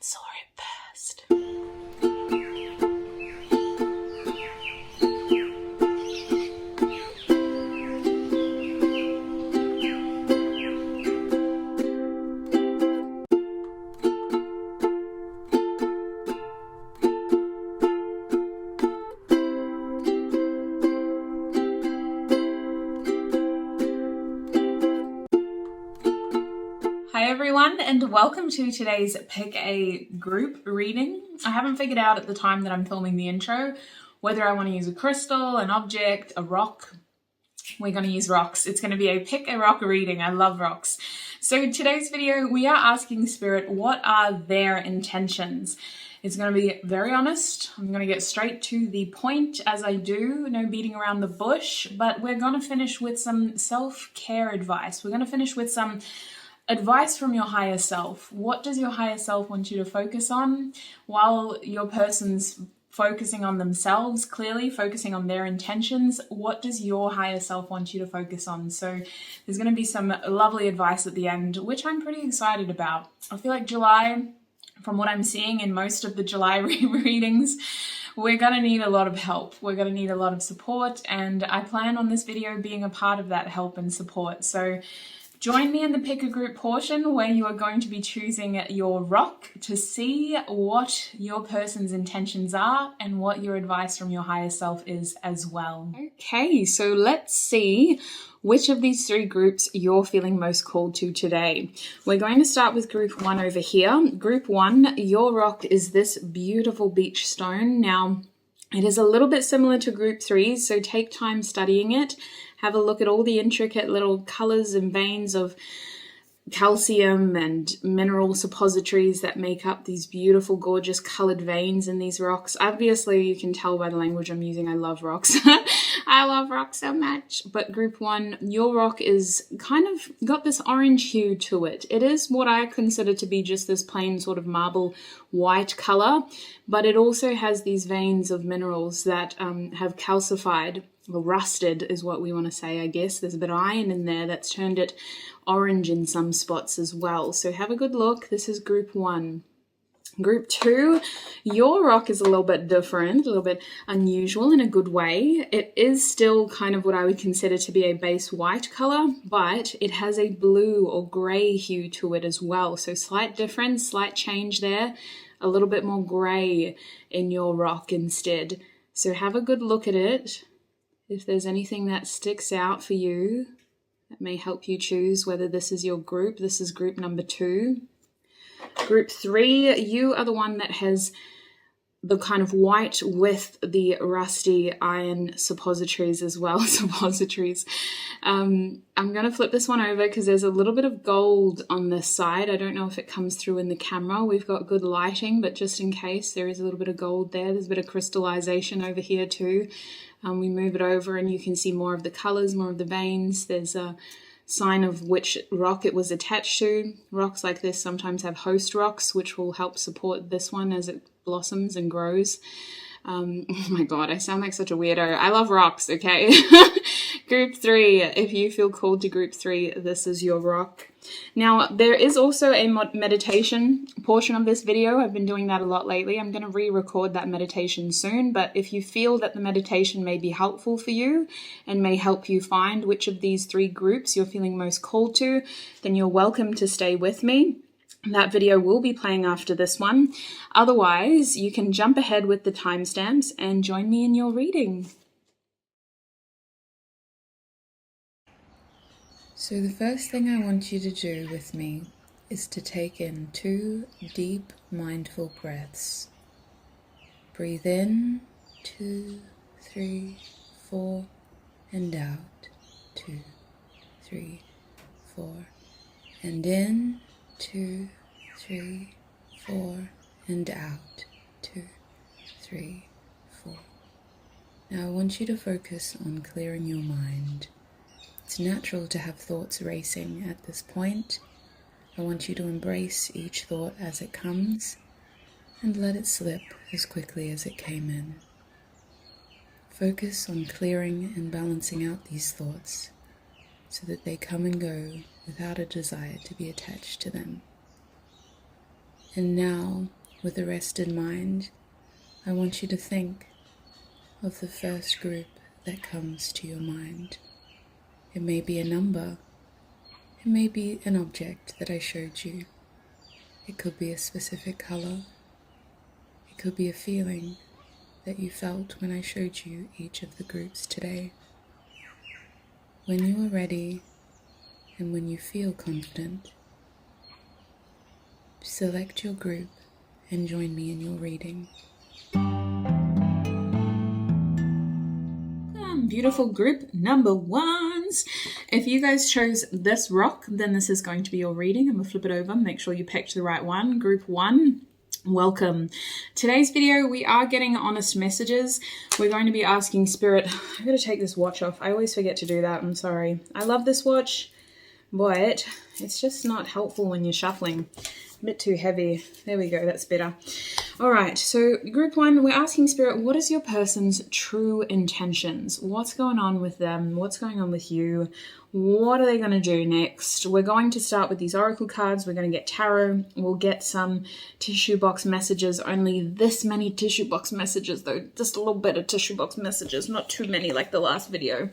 saw it first. Hi everyone, and welcome to today's Pick a Group reading. I haven't figured out at the time that I'm filming the intro whether I want to use a crystal, an object, a rock. We're going to use rocks. It's going to be a Pick a Rock reading. I love rocks. So today's video, we are asking Spirit, what are their intentions? It's going to be very honest. I'm going to get straight to the point as I do, no beating around the bush, but we're going to finish with some self-care advice. We're going to finish with some advice from your higher self. What does your higher self want you to focus on while your person's focusing on themselves, clearly focusing on their intentions? What does your higher self want you to focus on? So there's going to be some lovely advice at the end, which I'm pretty excited about. I feel like July, from what I'm seeing in most of the July readings, we're going to need a lot of help. We're going to need a lot of support, and I plan on this video being a part of that help and support. So join me in the Pick a Group portion where you are going to be choosing your rock to see what your person's intentions are and what your advice from your higher self is as well. Okay, so let's see which of these three groups you're feeling most called to today. We're going to start with group one over here. Group one, your rock is this beautiful beach stone. Now, it is a little bit similar to group three, so take time studying it. Have a look at all the intricate little colors and veins of calcium and mineral suppositories that make up these beautiful, gorgeous colored veins in these rocks. Obviously, you can tell by the language I'm using, I love rocks. I love rocks so much. But group one, your rock is kind of got this orange hue to it. It is what I consider to be just this plain sort of marble white color, but it also has these veins of minerals that have calcified, or rusted is what we want to say, I guess. There's a bit of iron in there that's turned it orange in some spots as well. So have a good look. This is group one. Group two, your rock is a little bit different, a little bit unusual in a good way. It is still kind of what I would consider to be a base white color, but it has a blue or gray hue to it as well. So slight difference, slight change there, a little bit more gray in your rock instead. So have a good look at it. If there's anything that sticks out for you, that may help you choose whether this is your group. This is group number two. Group three, you are the one that has the kind of white with the rusty iron suppositories as well. Suppositories. I'm going to flip this one over because there's a little bit of gold on this side. I don't know if it comes through in the camera. We've got good lighting, but just in case, there is a little bit of gold there. There's a bit of crystallization over here too. We move it over and you can see more of the colors, more of the veins. There's a sign of which rock it was attached to. Rocks like this sometimes have host rocks, which will help support this one as it blossoms and grows. Oh my God, I sound like such a weirdo. I love rocks, okay? Group three, if you feel called to group three, this is your rock. Now, there is also a meditation portion of this video. I've been doing that a lot lately. I'm going to re-record that meditation soon, but if you feel that the meditation may be helpful for you and may help you find which of these three groups you're feeling most called to, then you're welcome to stay with me. That video will be playing after this one. Otherwise, you can jump ahead with the timestamps and join me in your reading. So the first thing I want you to do with me is to take in 2 deep, mindful breaths. Breathe in, 2, 3, 4, and out, 2, 3, 4, and in, 2, 3, 4, and out, 2, 3, 4. Now I want you to focus on clearing your mind. It's natural to have thoughts racing at this point. I want you to embrace each thought as it comes and let it slip as quickly as it came in. Focus on clearing and balancing out these thoughts so that they come and go without a desire to be attached to them. And now with a rested mind, I want you to think of the first group that comes to your mind. It may be a number, it may be an object that I showed you. It could be a specific color. It could be a feeling that you felt when I showed you each of the groups today. When you are ready and when you feel confident, select your group and join me in your reading. Beautiful group number ones. If you guys chose this rock, then this is going to be your reading. I'm going to flip it over. Make sure you picked the right one. Group 1. Welcome. Today's video, we are getting honest messages. We're going to be asking Spirit. I'm going to take this watch off. I always forget to do that. I'm sorry. I love this watch, but it's just not helpful when you're shuffling. A bit too heavy. There we go. That's better. All right. So group 1, we're asking Spirit, what is your person's true intentions? What's going on with them? What's going on with you? What are they going to do next? We're going to start with these oracle cards. We're going to get tarot. We'll get some tissue box messages. Only this many tissue box messages, though. Just a little bit of tissue box messages. Not too many like the last video.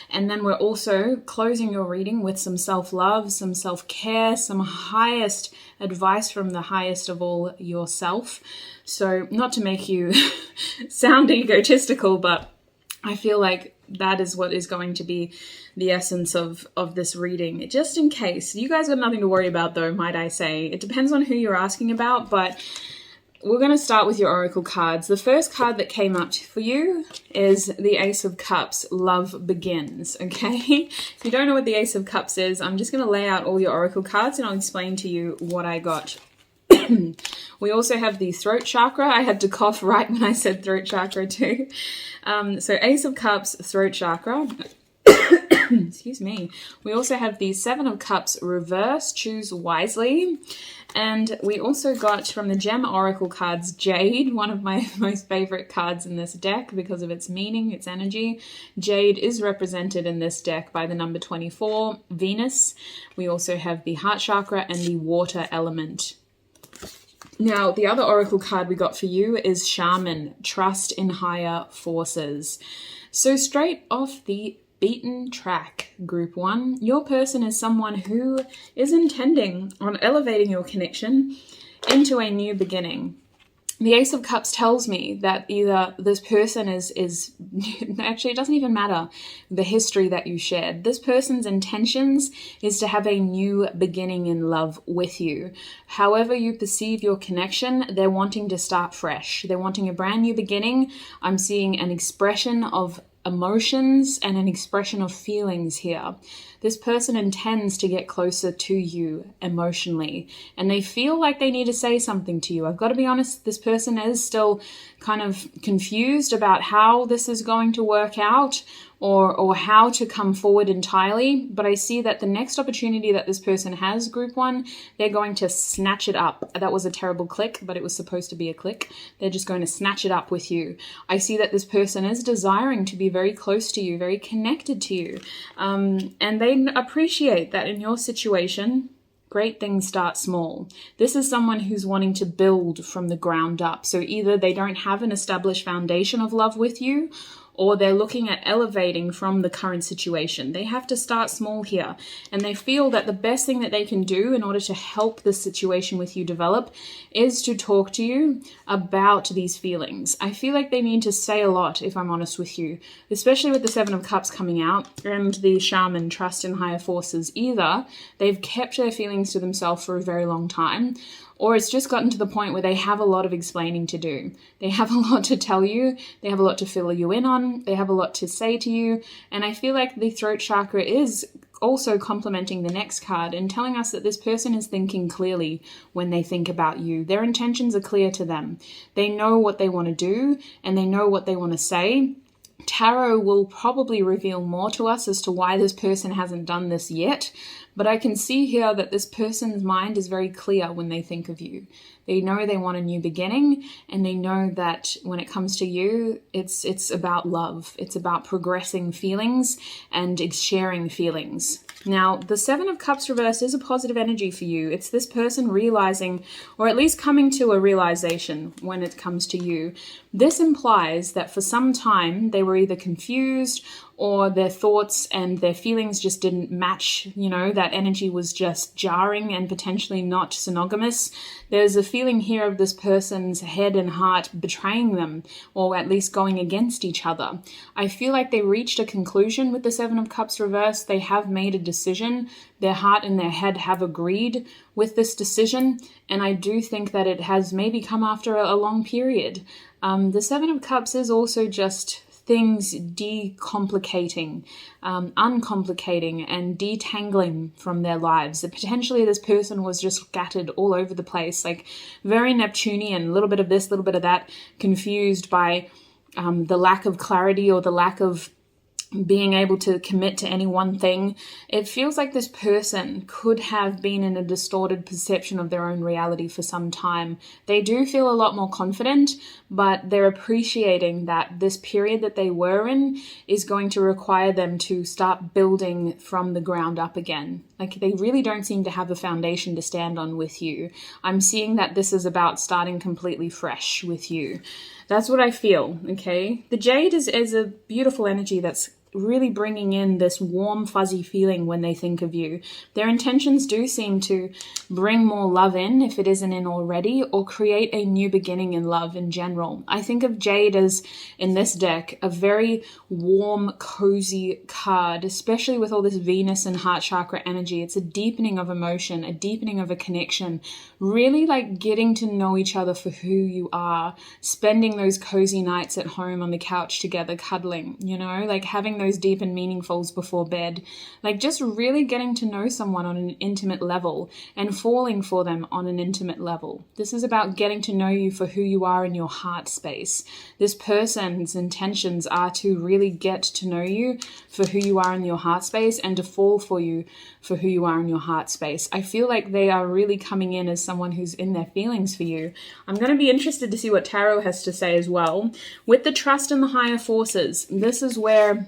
And then we're also closing your reading with some self-love, some self-care, some highest advice from the highest of all, yourself. So not to make you sound egotistical, but I feel like that is what is going to be the essence of this reading. Just in case. You guys got nothing to worry about though, might I say. It depends on who you're asking about, but we're going to start with your oracle cards. The first card that came up for you is the Ace of Cups, Love Begins, okay? If you don't know what the Ace of Cups is, I'm just going to lay out all your oracle cards and I'll explain to you what I got. We also have the throat chakra. I had to cough right when I said throat chakra too. So Ace of Cups, throat chakra. Excuse me. We also have the Seven of Cups reverse, choose wisely. And we also got from the Gem Oracle cards, Jade, one of my most favorite cards in this deck because of its meaning, its energy. Jade is represented in this deck by the number 24, Venus. We also have the heart chakra and the water element. Now, the other oracle card we got for you is Shaman, Trust in Higher Forces. So straight off the beaten track, group 1, your person is someone who is intending on elevating your connection into a new beginning. The Ace of Cups tells me that either this person is actually, it doesn't even matter the history that you shared. This person's intentions is to have a new beginning in love with you. However you perceive your connection, they're wanting to start fresh. They're wanting a brand new beginning. I'm seeing an expression of emotions and an expression of feelings here. This person intends to get closer to you emotionally, and they feel like they need to say something to you. I've got to be honest, this person is still kind of confused about how this is going to work out or how to come forward entirely, but I see that the next opportunity that this person has, group 1, they're going to snatch it up. That was a terrible click, but it was supposed to be a click. They're just going to snatch it up with you. I see that this person is desiring to be very close to you, very connected to you, and they appreciate that in your situation, great things start small. This is someone who's wanting to build from the ground up. So either they don't have an established foundation of love with you, or they're looking at elevating from the current situation. They have to start small here, and they feel that the best thing that they can do in order to help this situation with you develop is to talk to you about these feelings. I feel like they need to say a lot, if I'm honest with you, especially with the Seven of Cups coming out and the Shaman, Trust in Higher Forces. Either they've kept their feelings to themselves for a very long time, or it's just gotten to the point where they have a lot of explaining to do. They have a lot to tell you. They have a lot to fill you in on. They have a lot to say to you. And I feel like the throat chakra is also complementing the next card and telling us that this person is thinking clearly when they think about you. Their intentions are clear to them. They know what they want to do and they know what they want to say. Tarot will probably reveal more to us as to why this person hasn't done this yet, but I can see here that this person's mind is very clear when they think of you. They know they want a new beginning, and they know that when it comes to you, it's about love. It's about progressing feelings and sharing feelings. Now, the Seven of Cups reversed is a positive energy for you. It's this person realizing, or at least coming to a realization when it comes to you. This implies that for some time they were either confused or their thoughts and their feelings just didn't match, you know, that energy was just jarring and potentially not synonymous. There's a feeling here of this person's head and heart betraying them, or at least going against each other. I feel like they reached a conclusion with the Seven of Cups reversed. They have made a decision. Their heart and their head have agreed with this decision, and I do think that it has maybe come after a long period. The Seven of Cups is also just things decomplicating, uncomplicating and detangling from their lives. That potentially this person was just scattered all over the place, like very Neptunian, a little bit of this, a little bit of that, confused by the lack of clarity or the lack of being able to commit to any one thing. It feels like this person could have been in a distorted perception of their own reality for some time. They do feel a lot more confident, but they're appreciating that this period that they were in is going to require them to start building from the ground up again. Like, they really don't seem to have a foundation to stand on with you. I'm seeing that this is about starting completely fresh with you. That's what I feel, okay? The Jade is a beautiful energy that's really bringing in this warm, fuzzy feeling when they think of you. Their intentions do seem to bring more love in, if it isn't in already, or create a new beginning in love in general. I think of Jade as, in this deck, a very warm, cozy card, especially with all this Venus and heart chakra energy. It's a deepening of emotion, a deepening of a connection, really like getting to know each other for who you are, spending those cozy nights at home on the couch together, cuddling, you know, like having those deep and meaningfuls before bed, like just really getting to know someone on an intimate level and falling for them on an intimate level. This is about getting to know you for who you are in your heart space. This person's intentions are to really get to know you for who you are in your heart space and to fall for you for who you are in your heart space. I feel like they are really coming in as someone who's in their feelings for you. I'm going to be interested to see what Tarot has to say as well. With the trust in the higher forces, this is where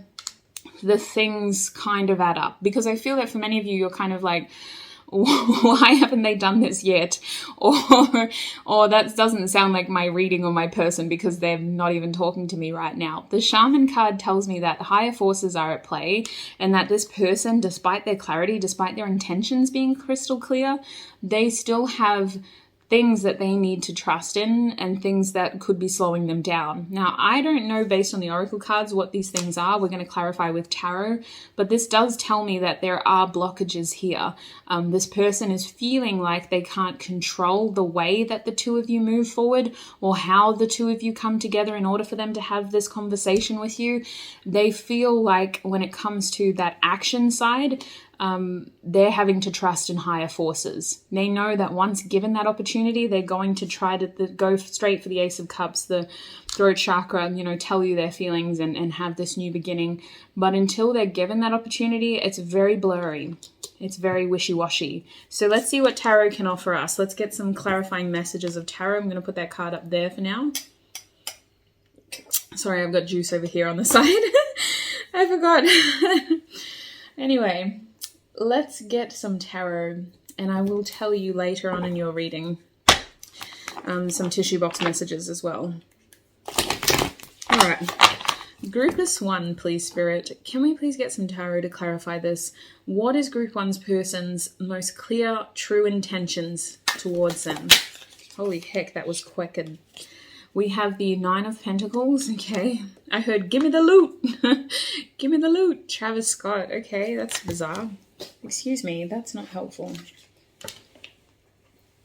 the things kind of add up, because I feel that for many of you, you're kind of like, why haven't they done this yet? Or that doesn't sound like my reading or my person because they're not even talking to me right now. The Shaman card tells me that higher forces are at play and that this person, despite their clarity, despite their intentions being crystal clear, they still have things that they need to trust in and things that could be slowing them down. Now, I don't know based on the oracle cards what these things are. We're going to clarify with tarot, but this does tell me that there are blockages here. This person is feeling like they can't control the way that the two of you move forward or how the two of you come together in order for them to have this conversation with you. They feel like when it comes to that action side, they're having to trust in higher forces. They know that once given that opportunity, they're going to try to go straight for the Ace of Cups, the throat chakra, you know, tell you their feelings and have this new beginning. But until they're given that opportunity, it's very blurry. It's very wishy-washy. So let's see what Tarot can offer us. Let's get some clarifying messages of Tarot. I'm going to put that card up there for now. Sorry, I've got juice over here on the side. I forgot. Anyway, let's get some tarot, and I will tell you later on in your reading some tissue box messages as well. All right. Group S1, please, Spirit. Can we please get some tarot to clarify this? What is Group 1's person's most clear, true intentions towards them? Holy heck, that was quick. And we have the Nine of Pentacles. Okay. I heard, give me the loot. Give me the loot. Travis Scott. Okay, that's bizarre. Excuse me, that's not helpful.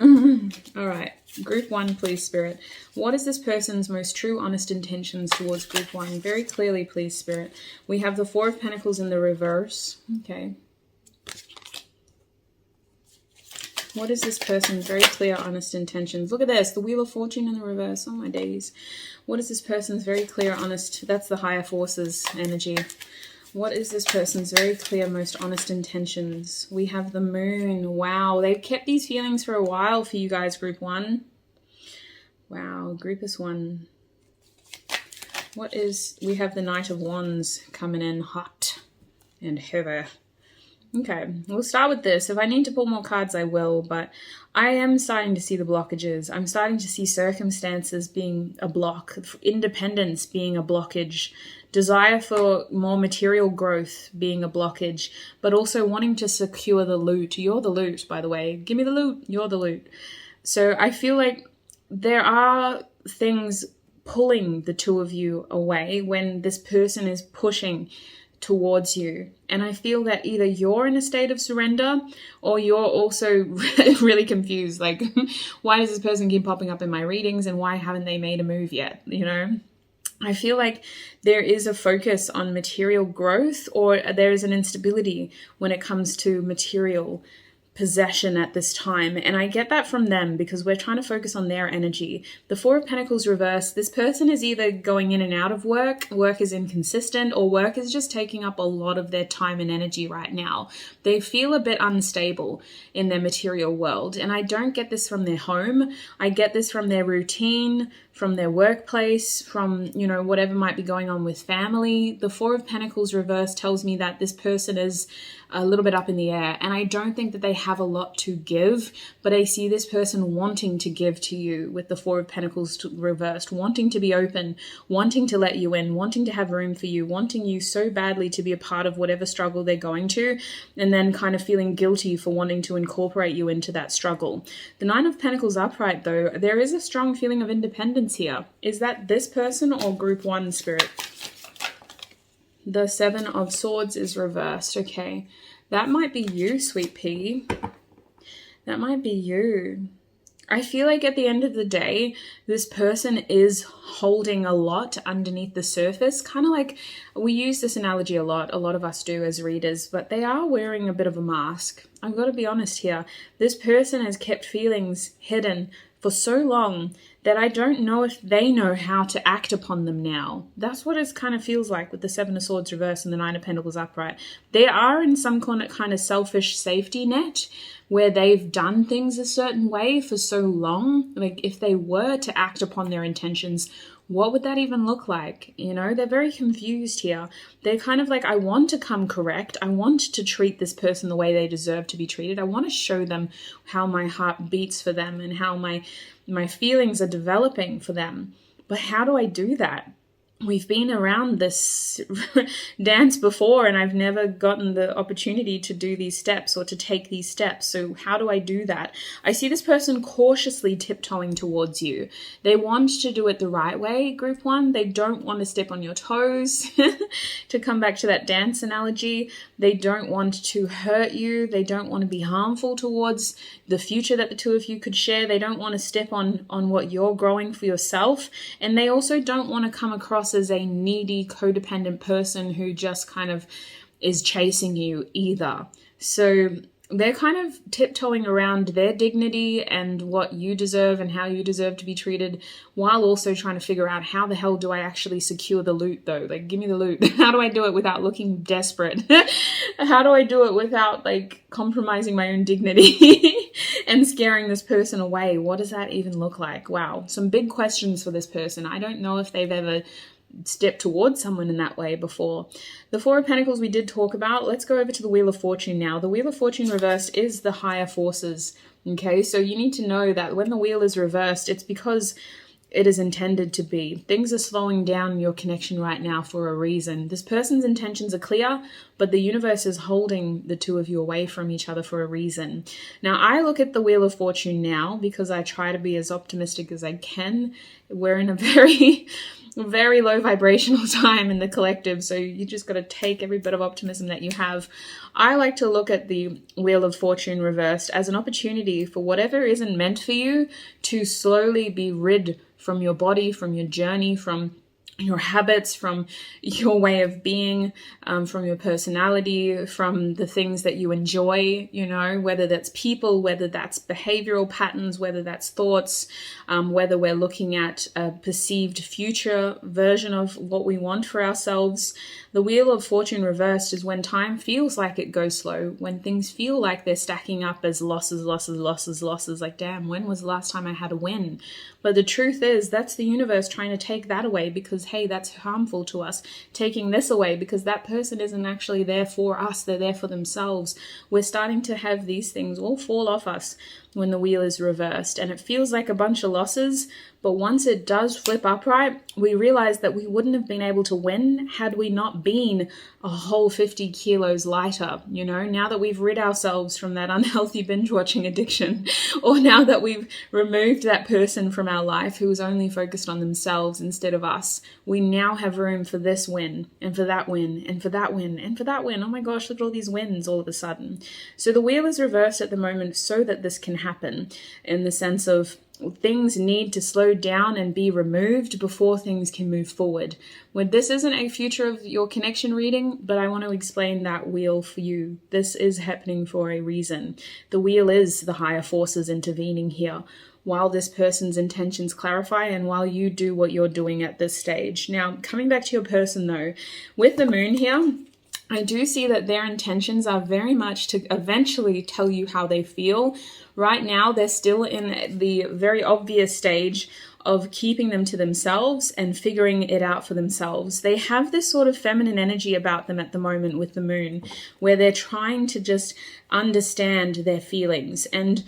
All right. Group 1, please, Spirit. What is this person's most true, honest intentions towards Group 1? Very clearly, please, Spirit. We have the Four of Pentacles in the reverse. Okay. What is this person's very clear, honest intentions? Look at this, the Wheel of Fortune in the reverse. Oh, my days. What is this person's very clear, honest... That's the higher forces energy. What is this person's very clear, most honest intentions? We have the Moon. Wow, they've kept these feelings for a while for you guys, Group 1. Wow, Group S1. What is... We have the Knight of Wands coming in hot and heavy. Okay, we'll start with this. If I need to pull more cards, I will, but I am starting to see the blockages. I'm starting to see circumstances being a block, independence being a blockage, desire for more material growth being a blockage, but also wanting to secure the loot. You're the loot, by the way. Give me the loot. You're the loot. So I feel like there are things pulling the two of you away when this person is pushing towards you. And I feel that either you're in a state of surrender or you're also really confused. Like, why does this person keep popping up in my readings and why haven't they made a move yet? You know? I feel like there is a focus on material growth, or there is an instability when it comes to material possession at this time, and I get that from them because we're trying to focus on their energy. The Four of Pentacles reversed, this person is either going in and out of work is inconsistent, or work is just taking up a lot of their time and energy right now. They feel a bit unstable in their material world, and I don't get this from their home. I get this from their routine, from their workplace, from, you know, whatever might be going on with family. The Four of Pentacles reversed tells me that this person is a little bit up in the air, and I don't think that they have a lot to give, but I see this person wanting to give to you with the Four of Pentacles reversed, wanting to be open, wanting to let you in, wanting to have room for you, wanting you so badly to be a part of whatever struggle they're going to, and then kind of feeling guilty for wanting to incorporate you into that struggle. The Nine of Pentacles upright, though, there is a strong feeling of independence here. Is that this person or group one, Spirit? The Seven of Swords is reversed. Okay. That might be you, sweet pea. That might be you. I feel like at the end of the day, this person is holding a lot underneath the surface. Kind of like, we use this analogy a lot of us do as readers, but they are wearing a bit of a mask. I've got to be honest here. This person has kept feelings hidden for so long that I don't know if they know how to act upon them now. That's what it kind of feels like with the Seven of Swords reversed and the Nine of Pentacles upright. They are in some kind of selfish safety net where they've done things a certain way for so long. Like, if they were to act upon their intentions, what would that even look like? You know, they're very confused here. They're kind of like, I want to come correct. I want to treat this person the way they deserve to be treated. I want to show them how my heart beats for them and how my feelings are developing for them. But how do I do that? We've been around this dance before, and I've never gotten the opportunity to do these steps or to take these steps. So how do I do that? I see this person cautiously tiptoeing towards you. They want to do it the right way, group one. They don't want to step on your toes. To come back to that dance analogy, they don't want to hurt you. They don't want to be harmful towards the future that the two of you could share. They don't want to step on what you're growing for yourself. And they also don't want to come across as a needy, codependent person who just kind of is chasing you either. So they're kind of tiptoeing around their dignity and what you deserve and how you deserve to be treated, while also trying to figure out, how the hell do I actually secure the loot though? Like, give me the loot. How do I do it without looking desperate? How do I do it without like compromising my own dignity and scaring this person away? What does that even look like? Wow. Some big questions for this person. I don't know if they've ever step towards someone in that way before. The Four of Pentacles we did talk about. Let's go over to the Wheel of Fortune now. The Wheel of Fortune reversed is the higher forces. Okay, so you need to know that when the wheel is reversed, it's because it is intended to be. Things are slowing down your connection right now for a reason. This person's intentions are clear, but the universe is holding the two of you away from each other for a reason. Now, I look at the Wheel of Fortune now because I try to be as optimistic as I can. We're in a very low vibrational time in the collective, so you just got to take every bit of optimism that you have. I like to look at the Wheel of Fortune reversed as an opportunity for whatever isn't meant for you to slowly be rid from your body, from your journey, from your habits, from your way of being, from your personality, from the things that you enjoy, you know, whether that's people, whether that's behavioral patterns, whether that's thoughts, whether we're looking at a perceived future version of what we want for ourselves. The Wheel of Fortune reversed is when time feels like it goes slow, when things feel like they're stacking up as losses, like, damn, when was the last time I had a win? But the truth is, that's the universe trying to take that away, because because, hey, that's harmful to us, taking this away because that person isn't actually there for us, they're there for themselves. We're starting to have these things all fall off us when the wheel is reversed, and it feels like a bunch of losses, but once it does flip upright, we realize that we wouldn't have been able to win had we not been a whole 50 kilos lighter. You know, now that we've rid ourselves from that unhealthy binge watching addiction, or now that we've removed that person from our life who was only focused on themselves instead of us, we now have room for this win, and for that win, and for that win, and for that win. Oh my gosh, look at all these wins all of a sudden. So the wheel is reversed at the moment so that this can happen, in the sense of things need to slow down and be removed before things can move forward. When this isn't a future of your connection reading, but I want to explain that wheel for you. This is happening for a reason. The wheel is the higher forces intervening here while this person's intentions clarify and while you do what you're doing at this stage. Now, coming back to your person though, with the moon here, I do see that their intentions are very much to eventually tell you how they feel. Right now, they're still in the very obvious stage of keeping them to themselves and figuring it out for themselves. They have this sort of feminine energy about them at the moment with the moon, where they're trying to just understand their feelings. And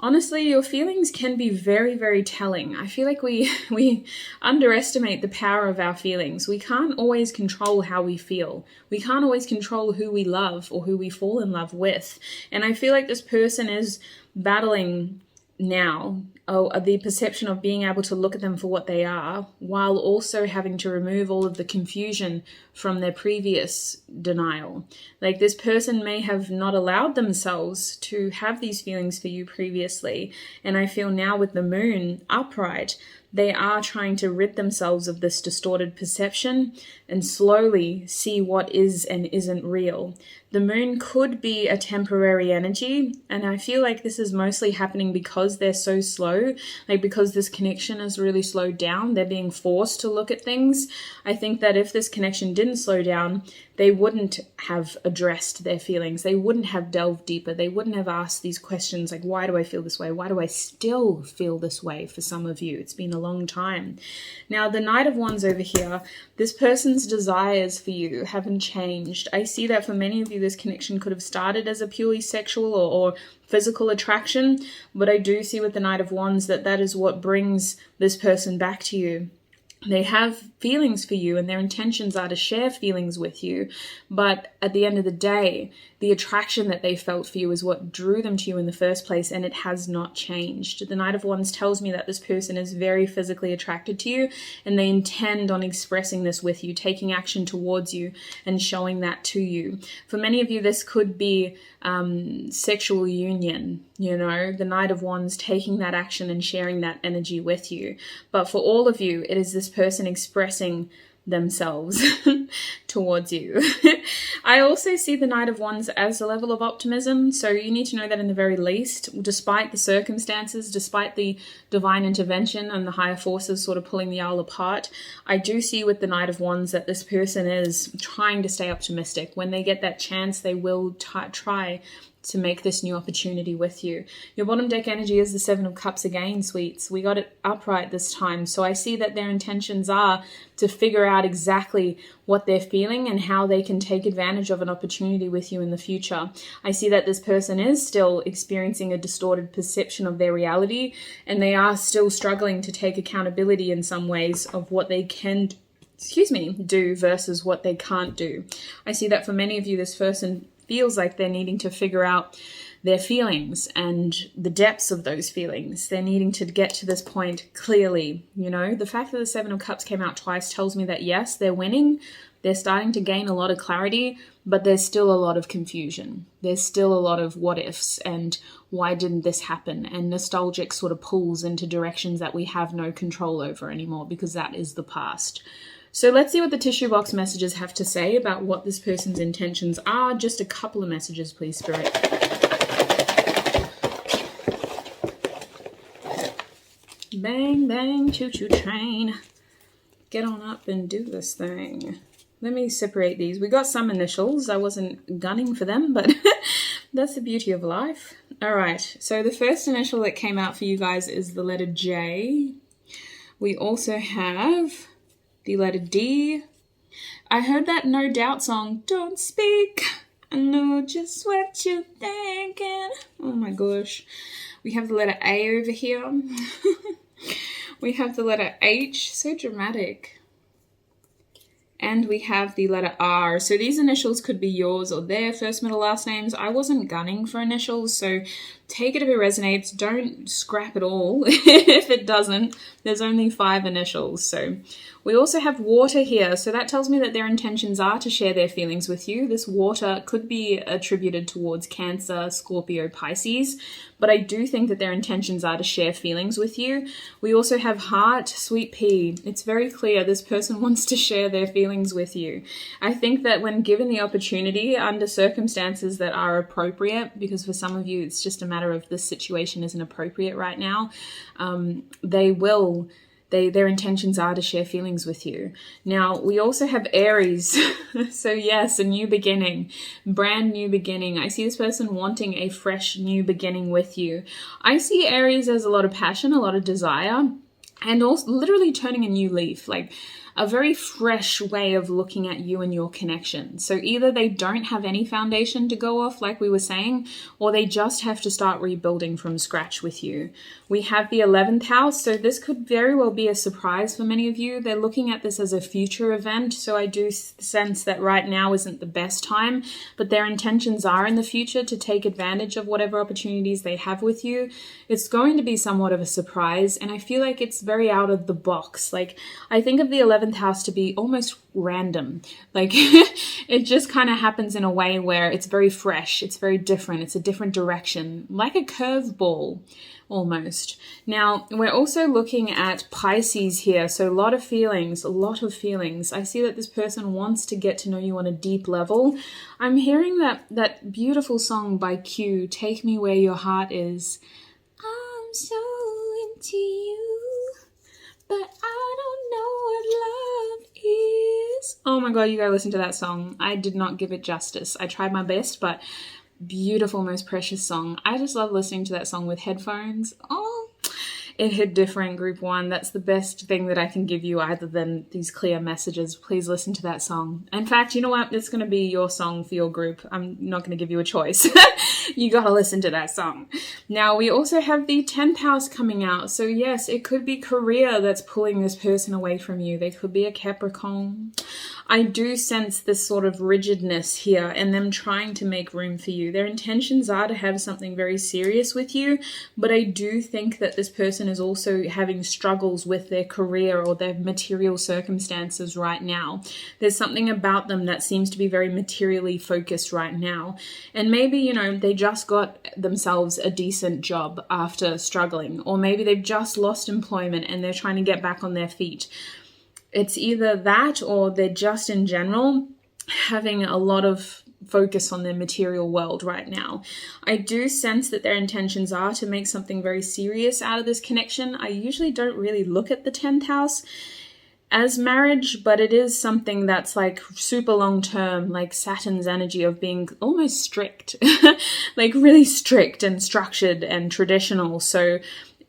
honestly, your feelings can be very, very telling. I feel like we underestimate the power of our feelings. We can't always control how we feel. We can't always control who we love or who we fall in love with. And I feel like this person is battling now the perception of being able to look at them for what they are, while also having to remove all of the confusion from their previous denial. Like, this person may have not allowed themselves to have these feelings for you previously, and I feel now with the moon upright, they are trying to rid themselves of this distorted perception and slowly see what is and isn't real. The moon could be a temporary energy, and I feel like this is mostly happening because they're so slow, like because this connection is really slowed down. They're being forced to look at things. I think that if this connection didn't slow down, they wouldn't have addressed their feelings. They wouldn't have delved deeper. They wouldn't have asked these questions like, why do I feel this way? Why do I still feel this way for some of you? It's been a long time. Now, the Knight of Wands over here, this person's desires for you haven't changed. I see that for many of you, this connection could have started as a purely sexual or physical attraction, but I do see with the Knight of Wands that that is what brings this person back to you. They have feelings for you and their intentions are to share feelings with you. But at the end of the day, the attraction that they felt for you is what drew them to you in the first place, and it has not changed. The Knight of Wands tells me that this person is very physically attracted to you and they intend on expressing this with you, taking action towards you and showing that to you. For many of you, this could be sexual union, you know, the Knight of Wands taking that action and sharing that energy with you. But for all of you, it is this person expressing themselves towards you. I also see the Knight of Wands as a level of optimism, so you need to know that in the very least, despite the circumstances, despite the divine intervention and the higher forces sort of pulling the owl apart, I do see with the Knight of Wands that this person is trying to stay optimistic. When they get that chance, they will try to make this new opportunity with you. Your bottom deck energy is the Seven of Cups again, sweets. We got it upright this time. So I see that their intentions are to figure out exactly what they're feeling and how they can take advantage of an opportunity with you in the future. I see that this person is still experiencing a distorted perception of their reality, and they are still struggling to take accountability in some ways of what they can do versus what they can't do. I see that for many of you, this person feels like they're needing to figure out their feelings and the depths of those feelings. They're needing to get to this point clearly. You know, the fact that the Seven of Cups came out twice tells me that yes, they're winning. They're starting to gain a lot of clarity, but there's still a lot of confusion. There's still a lot of what ifs and why didn't this happen? And nostalgic sort of pulls into directions that we have no control over anymore because that is the past. So let's see what the tissue box messages have to say about what this person's intentions are. Just a couple of messages, please, Spirit. Bang, bang, choo-choo train. Get on up and do this thing. Let me separate these. We got some initials. I wasn't gunning for them, but that's the beauty of life. All right, so the first initial that came out for you guys is the letter J. We also have the letter D. I heard that No Doubt song, Don't Speak, I know just what you're thinking. Oh my gosh. We have the letter A over here. We have the letter H, so dramatic. And we have the letter R. So these initials could be yours or their first, middle, last names. I wasn't gunning for initials, so take it if it resonates. Don't scrap it all if it doesn't. There's only 5 initials. So we also have water here. So that tells me that their intentions are to share their feelings with you. This water could be attributed towards Cancer, Scorpio, Pisces. But I do think that their intentions are to share feelings with you. We also have heart, sweet pea. It's very clear this person wants to share their feelings with you. I think that when given the opportunity, under circumstances that are appropriate, because for some of you it's just a matter of this situation isn't appropriate right now, their intentions are to share feelings with you. Now, we also have Aries. So yes, a new beginning, brand new beginning. I see this person wanting a fresh new beginning with you. I see Aries as a lot of passion, a lot of desire, and also literally turning a new leaf, like a very fresh way of looking at you and your connection. So either they don't have any foundation to go off, like we were saying, or they just have to start rebuilding from scratch with you. We have the 11th house, so this could very well be a surprise for many of you. They're looking at this as a future event, so I do sense that right now isn't the best time, but their intentions are in the future to take advantage of whatever opportunities they have with you. It's going to be somewhat of a surprise, and I feel like it's very out of the box. Like, I think of the 11th house to be almost random. Like, it just kind of happens in a way where it's very fresh, it's very different, it's a different direction, like a curveball almost. Now, we're also looking at Pisces here, so a lot of feelings. I see that this person wants to get to know you on a deep level. I'm hearing that beautiful song by Q, Take Me Where Your Heart Is. I'm so into you, but I don't know what love is. Oh my god, you gotta listen to that song. I did not give it justice. I tried my best, but beautiful, most precious song. I just love listening to that song with headphones. Oh, it hit different, group 1. That's the best thing that I can give you other than these clear messages. Please listen to that song. In fact, you know what? It's going to be your song for your group. I'm not going to give you a choice. You got to listen to that song. Now, we also have the 10th house coming out. So yes, it could be career that's pulling this person away from you. They could be a Capricorn. I do sense this sort of rigidness here and them trying to make room for you. Their intentions are to have something very serious with you, but I do think that this person is also having struggles with their career or their material circumstances right now. There's something about them that seems to be very materially focused right now. And maybe, you know, they just got themselves a decent job after struggling, or maybe they've just lost employment and they're trying to get back on their feet. It's either that or they're just in general having a lot of focus on their material world right now. I do sense that their intentions are to make something very serious out of this connection. I usually don't really look at the 10th house as marriage, but it is something that's like super long term, like Saturn's energy of being almost strict, like really strict and structured and traditional. So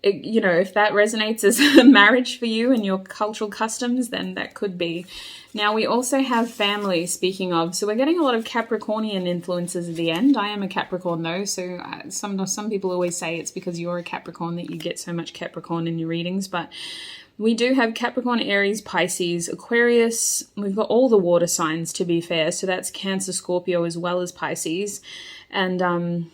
you know, if that resonates as a marriage for you and your cultural customs, then that could be. Now, we also have family, speaking of. So we're getting a lot of Capricornian influences at the end. I am a Capricorn, though, so some people always say it's because you're a Capricorn that you get so much Capricorn in your readings. But we do have Capricorn, Aries, Pisces, Aquarius. We've got all the water signs, to be fair. So that's Cancer, Scorpio, as well as Pisces. And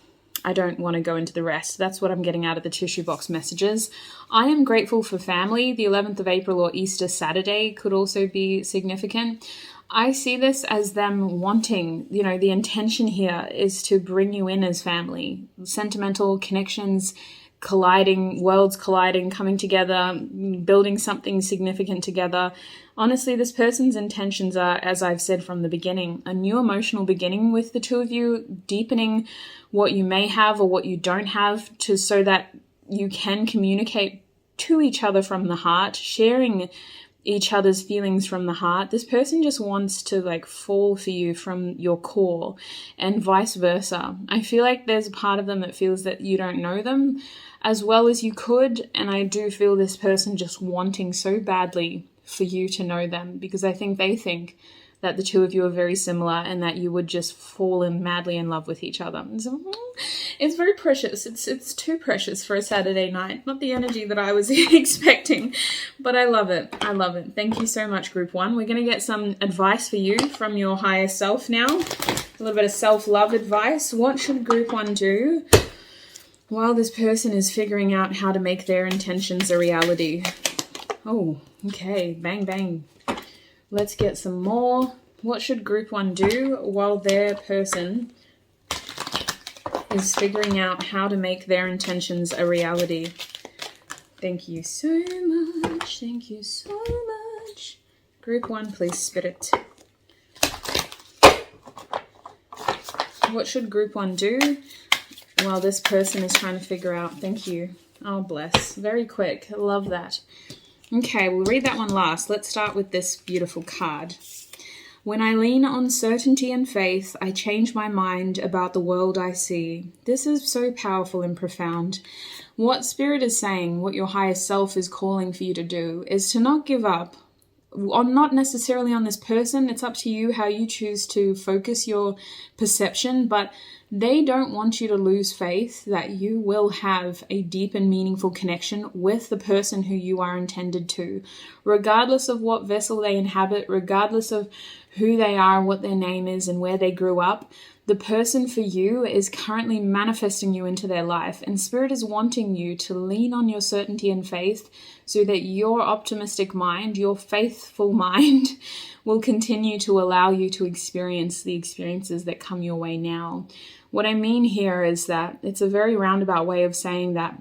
I don't want to go into the rest. That's what I'm getting out of the tissue box messages. I am grateful for family. The 11th of April or Easter Saturday could also be significant. I see this as them wanting, you know, the intention here is to bring you in as family. Sentimental connections colliding, worlds colliding, coming together, building something significant together. Honestly, this person's intentions are, as I've said from the beginning, a new emotional beginning with the two of you, deepening what you may have or what you don't have so that you can communicate to each other from the heart, sharing each other's feelings from the heart. This person just wants to like fall for you from your core and vice versa. I feel like there's a part of them that feels that you don't know them as well as you could. And I do feel this person just wanting so badly for you to know them, because I think they think that the two of you are very similar and that you would just fall in madly in love with each other. So, it's very precious. It's too precious for a Saturday night. Not the energy that I was expecting, but I love it. I love it. Thank you so much, Group 1. We're going to get some advice for you from your higher self now. A little bit of self-love advice. What should Group 1 do while this person is figuring out how to make their intentions a reality? Oh, okay. Bang, bang. Let's get some more. What should Group 1 do while their person is figuring out how to make their intentions a reality? Thank you so much. Thank you so much. Group 1, please, Spirit. What should Group 1 do while this person is trying to figure out? Thank you. Oh, bless. Very quick. I love that. Okay, we'll read that one last. Let's start with this beautiful card. When I lean on certainty and faith, I change my mind about the world I see. This is so powerful and profound. What Spirit is saying, what your higher self is calling for you to do, is to not give up. Not necessarily on this person. It's up to you how you choose to focus your perception, but they don't want you to lose faith that you will have a deep and meaningful connection with the person who you are intended to, regardless of what vessel they inhabit, regardless of who they are, what their name is, and where they grew up. The person for you is currently manifesting you into their life, and Spirit is wanting you to lean on your certainty and faith so that your optimistic mind, your faithful mind, will continue to allow you to experience the experiences that come your way now. What I mean here is that it's a very roundabout way of saying that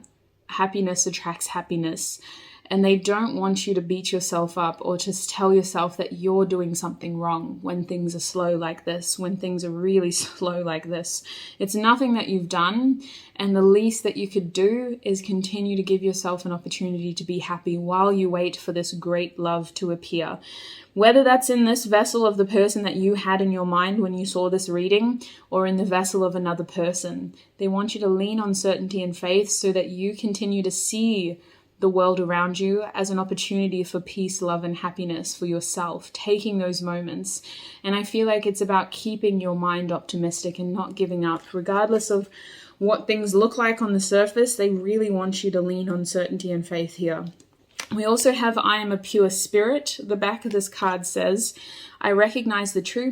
happiness attracts happiness. And they don't want you to beat yourself up or just tell yourself that you're doing something wrong when things are slow like this, when things are really slow like this. It's nothing that you've done, and the least that you could do is continue to give yourself an opportunity to be happy while you wait for this great love to appear. Whether that's in this vessel of the person that you had in your mind when you saw this reading, or in the vessel of another person, they want you to lean on certainty and faith so that you continue to see the world around you as an opportunity for peace, love, and happiness for yourself, taking those moments. And I feel like it's about keeping your mind optimistic and not giving up. Regardless of what things look like on the surface, they really want you to lean on certainty and faith here. We also have I am a pure spirit. The back of this card says, I recognize the true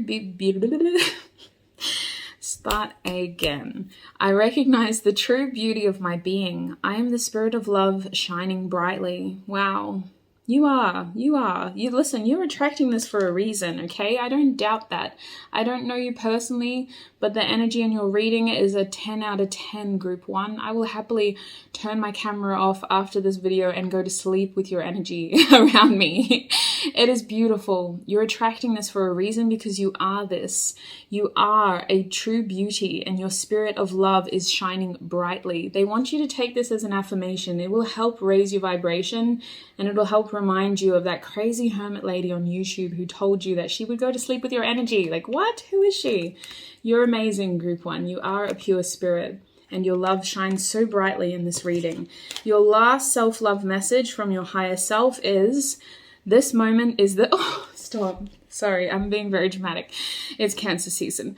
Start again. I recognize the true beauty of my being. I am the spirit of love shining brightly. Wow. You are. Listen, you're attracting this for a reason, okay? I don't doubt that. I don't know you personally, but the energy in your reading is a 10 out of 10, Group 1. I will happily turn my camera off after this video and go to sleep with your energy around me. It is beautiful. You're attracting this for a reason because you are this. You are a true beauty and your spirit of love is shining brightly. They want you to take this as an affirmation. It will help raise your vibration and it'll help remind you of that crazy hermit lady on YouTube who told you that she would go to sleep with your energy. Like, what? Who is she? You're amazing, Group 1. You are a pure spirit and your love shines so brightly in this reading. Your last self-love message from your higher self is, this moment is the... Oh, stop. Sorry, I'm being very dramatic. It's Cancer season.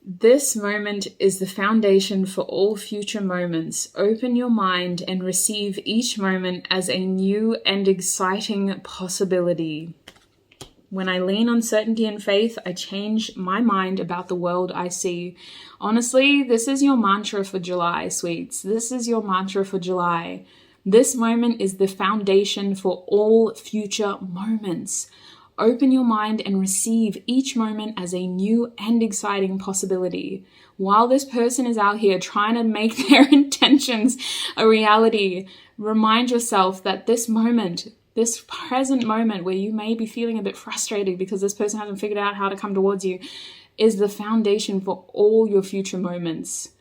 This moment is the foundation for all future moments. Open your mind and receive each moment as a new and exciting possibility. When I lean on certainty and faith, I change my mind about the world I see. Honestly, this is your mantra for July, sweets. This is your mantra for July. This moment is the foundation for all future moments. Open your mind and receive each moment as a new and exciting possibility. While this person is out here trying to make their intentions a reality, remind yourself that this moment, this present moment where you may be feeling a bit frustrated because this person hasn't figured out how to come towards you, is the foundation for all your future moments.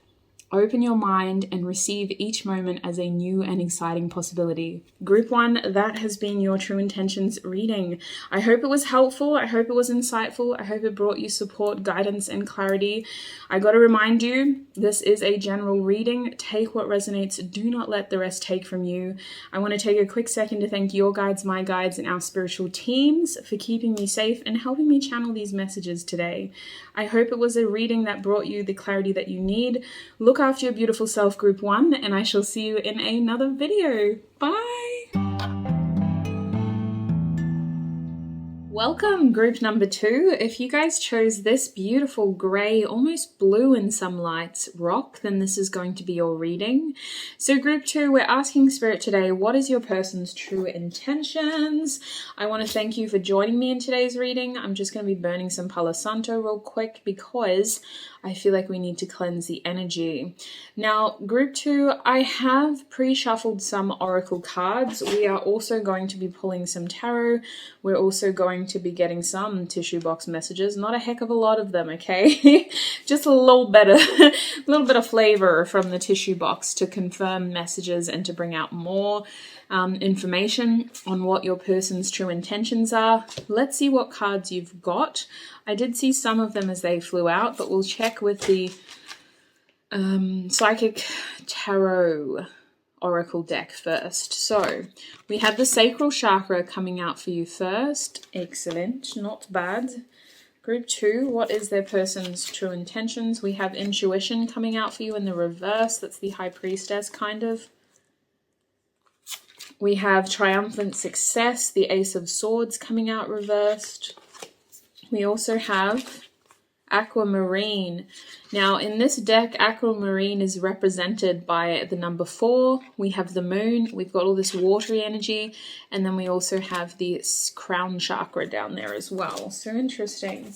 Open your mind and receive each moment as a new and exciting possibility. Group 1, that has been your True Intentions reading. I hope it was helpful. I hope it was insightful. I hope it brought you support, guidance, and clarity. I got to remind you, this is a general reading. Take what resonates. Do not let the rest take from you. I want to take a quick second to thank your guides, my guides, and our spiritual teams for keeping me safe and helping me channel these messages today. I hope it was a reading that brought you the clarity that you need. Look after your beautiful self, Group 1, and I shall see you in another video. Bye! Welcome, group number 2. If you guys chose this beautiful grey, almost blue in some lights rock, then this is going to be your reading. So group 2, we're asking Spirit today, what is your person's true intentions? I want to thank you for joining me in today's reading. I'm just going to be burning some Palo Santo real quick because I feel like we need to cleanse the energy. Now, group 2, I have pre-shuffled some oracle cards. We are also going to be pulling some tarot. We're also going to be getting some tissue box messages. Not a heck of a lot of them, okay? Just a little bit of flavor from the tissue box to confirm messages and to bring out more information on what your person's true intentions are. Let's see what cards you've got. I did see some of them as they flew out, but we'll check with the Psychic Tarot Oracle deck first. So we have the sacral chakra coming out for you first. Excellent, not bad. Group 2, what is their person's true intentions? We have intuition coming out for you in the reverse. That's the High Priestess kind of. We have triumphant success, the Ace of Swords coming out reversed. We also have aquamarine. Now in this deck, aquamarine is represented by the number 4. We have the moon, we've got all this watery energy, and then we also have the crown chakra down there as well. So interesting.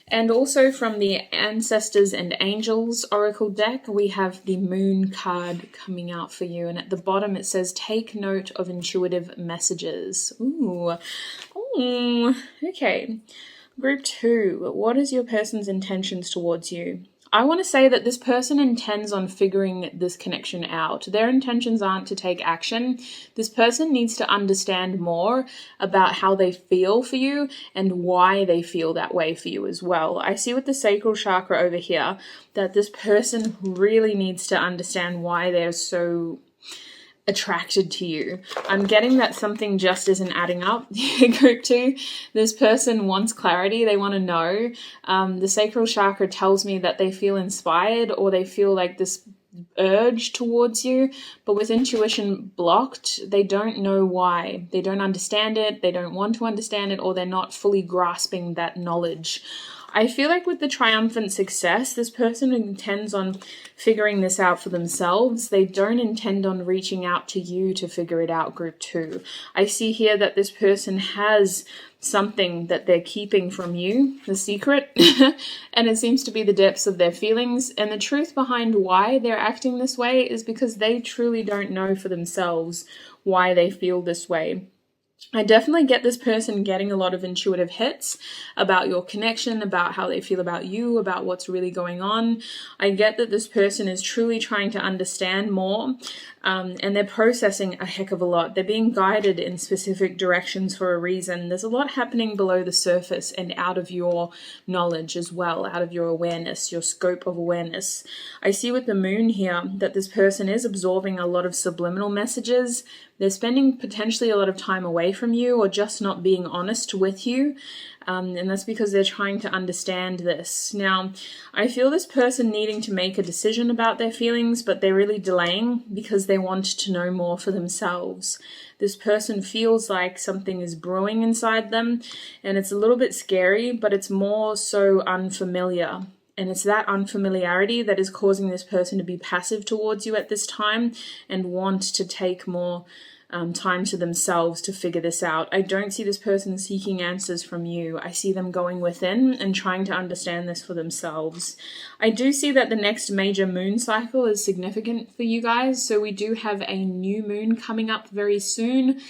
And also from the Ancestors and Angels Oracle deck, we have the Moon card coming out for you. And at the bottom it says, take note of intuitive messages. Ooh, okay. Group 2, what is your person's intentions towards you? I want to say that this person intends on figuring this connection out. Their intentions aren't to take action. This person needs to understand more about how they feel for you and why they feel that way for you as well. I see with the sacral chakra over here that this person really needs to understand why they're so attracted to you. I'm getting that something just isn't adding up. Group 2, this person wants clarity. They want to know. The sacral chakra tells me that they feel inspired or they feel like this urge towards you, but with intuition blocked, they don't know why. They don't understand it. They don't want to understand it, or they're not fully grasping that knowledge. I feel like with the triumphant success, this person intends on figuring this out for themselves. They don't intend on reaching out to you to figure it out, group 2. I see here that this person has something that they're keeping from you, the secret, and it seems to be the depths of their feelings. And the truth behind why they're acting this way is because they truly don't know for themselves why they feel this way. I definitely get this person getting a lot of intuitive hits about your connection, about how they feel about you, about what's really going on. I get that this person is truly trying to understand more, and they're processing a heck of a lot. They're being guided in specific directions for a reason. There's a lot happening below the surface and out of your knowledge as well, out of your awareness, your scope of awareness. I see with the moon here that this person is absorbing a lot of subliminal messages. They're spending potentially a lot of time away from you or just not being honest with you. And that's because they're trying to understand this. Now, I feel this person needing to make a decision about their feelings, but they're really delaying because they want to know more for themselves. This person feels like something is brewing inside them, and it's a little bit scary, but it's more so unfamiliar. And it's that unfamiliarity that is causing this person to be passive towards you at this time and want to take more time to themselves to figure this out. I don't see this person seeking answers from you. I see them going within and trying to understand this for themselves. I do see that the next major moon cycle is significant for you guys. So we do have a new moon coming up very soon.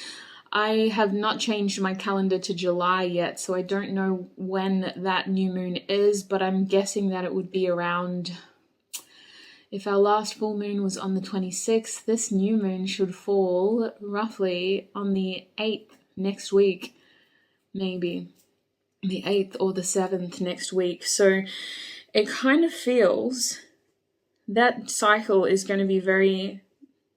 I have not changed my calendar to July yet, so I don't know when that new moon is, but I'm guessing that it would be around If our last full moon was on the 26th, this new moon should fall roughly on the 8th next week, maybe the 8th or the 7th next week. So it kind of feels that cycle is going to be very,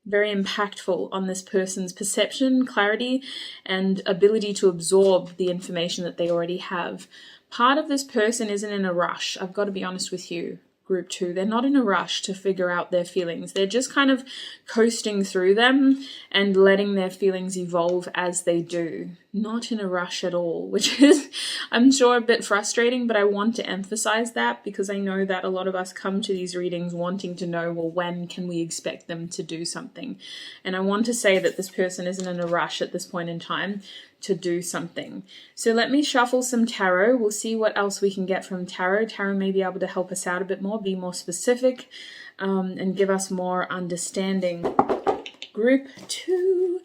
very impactful on this person's perception, clarity, and ability to absorb the information that they already have. Part of this person isn't in a rush. I've got to be honest with you, group 2. They're not in a rush to figure out their feelings. They're just kind of coasting through them and letting their feelings evolve as they do. Not in a rush at all, which is, I'm sure, a bit frustrating, but I want to emphasize that because I know that a lot of us come to these readings wanting to know, well, when can we expect them to do something? And I want to say that this person isn't in a rush at this point in time to do something. So let me shuffle some tarot. We'll see what else we can get from tarot. Tarot may be able to help us out a bit more, be more specific, and give us more understanding. Group 2,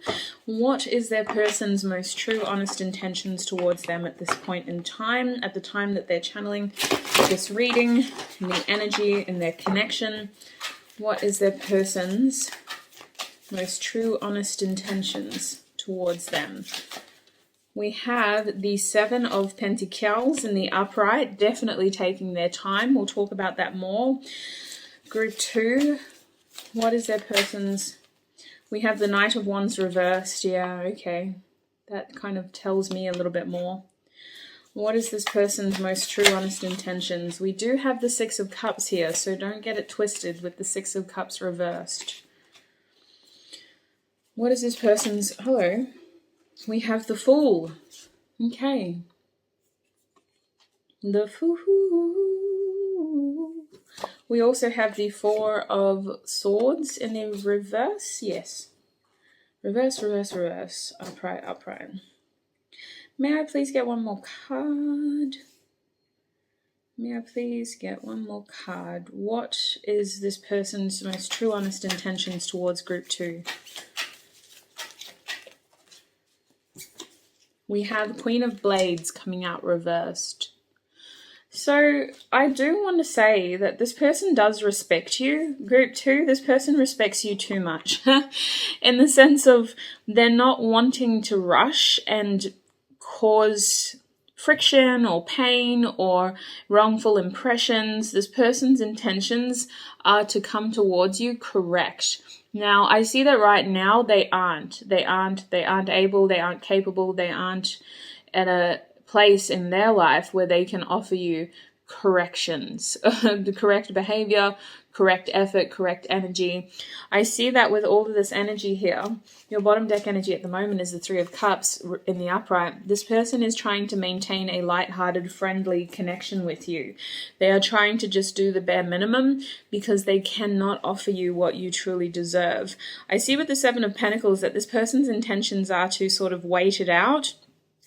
what is their person's most true, honest intentions towards them at this point in time, at the time that they're channeling this reading, and the energy and their connection? What is their person's most true, honest intentions towards them? We have the 7 of Pentacles in the upright, definitely taking their time. We'll talk about that more. Group 2, what is their person's... We have the Knight of Wands reversed. Yeah, okay. That kind of tells me a little bit more. What is this person's most true, honest intentions? We do have the 6 of Cups here, so don't get it twisted with the 6 of Cups reversed. What is this person's... Hello. We have the Fool. Okay. The Fool. We also have the 4 of Swords in the reverse. Yes. Reverse, reverse, reverse. Upright, upright. May I please get one more card? May I please get one more card? What is this person's most true, honest intentions towards group 2? We have Queen of Blades coming out reversed. So I do want to say that this person does respect you. Group 2, this person respects you too much in the sense of they're not wanting to rush and cause friction or pain or wrongful impressions. This person's intentions are to come towards you correct. Now, I see that right now they aren't able, they aren't capable, they aren't at a place in their life where they can offer you corrections, the correct behavior, correct effort, correct energy. I see that with all of this energy here. Your bottom deck energy at the moment is the 3 of Cups in the upright. This person is trying to maintain a light-hearted, friendly connection with you. They are trying to just do the bare minimum because they cannot offer you what you truly deserve. I see with the 7 of Pentacles that this person's intentions are to sort of wait it out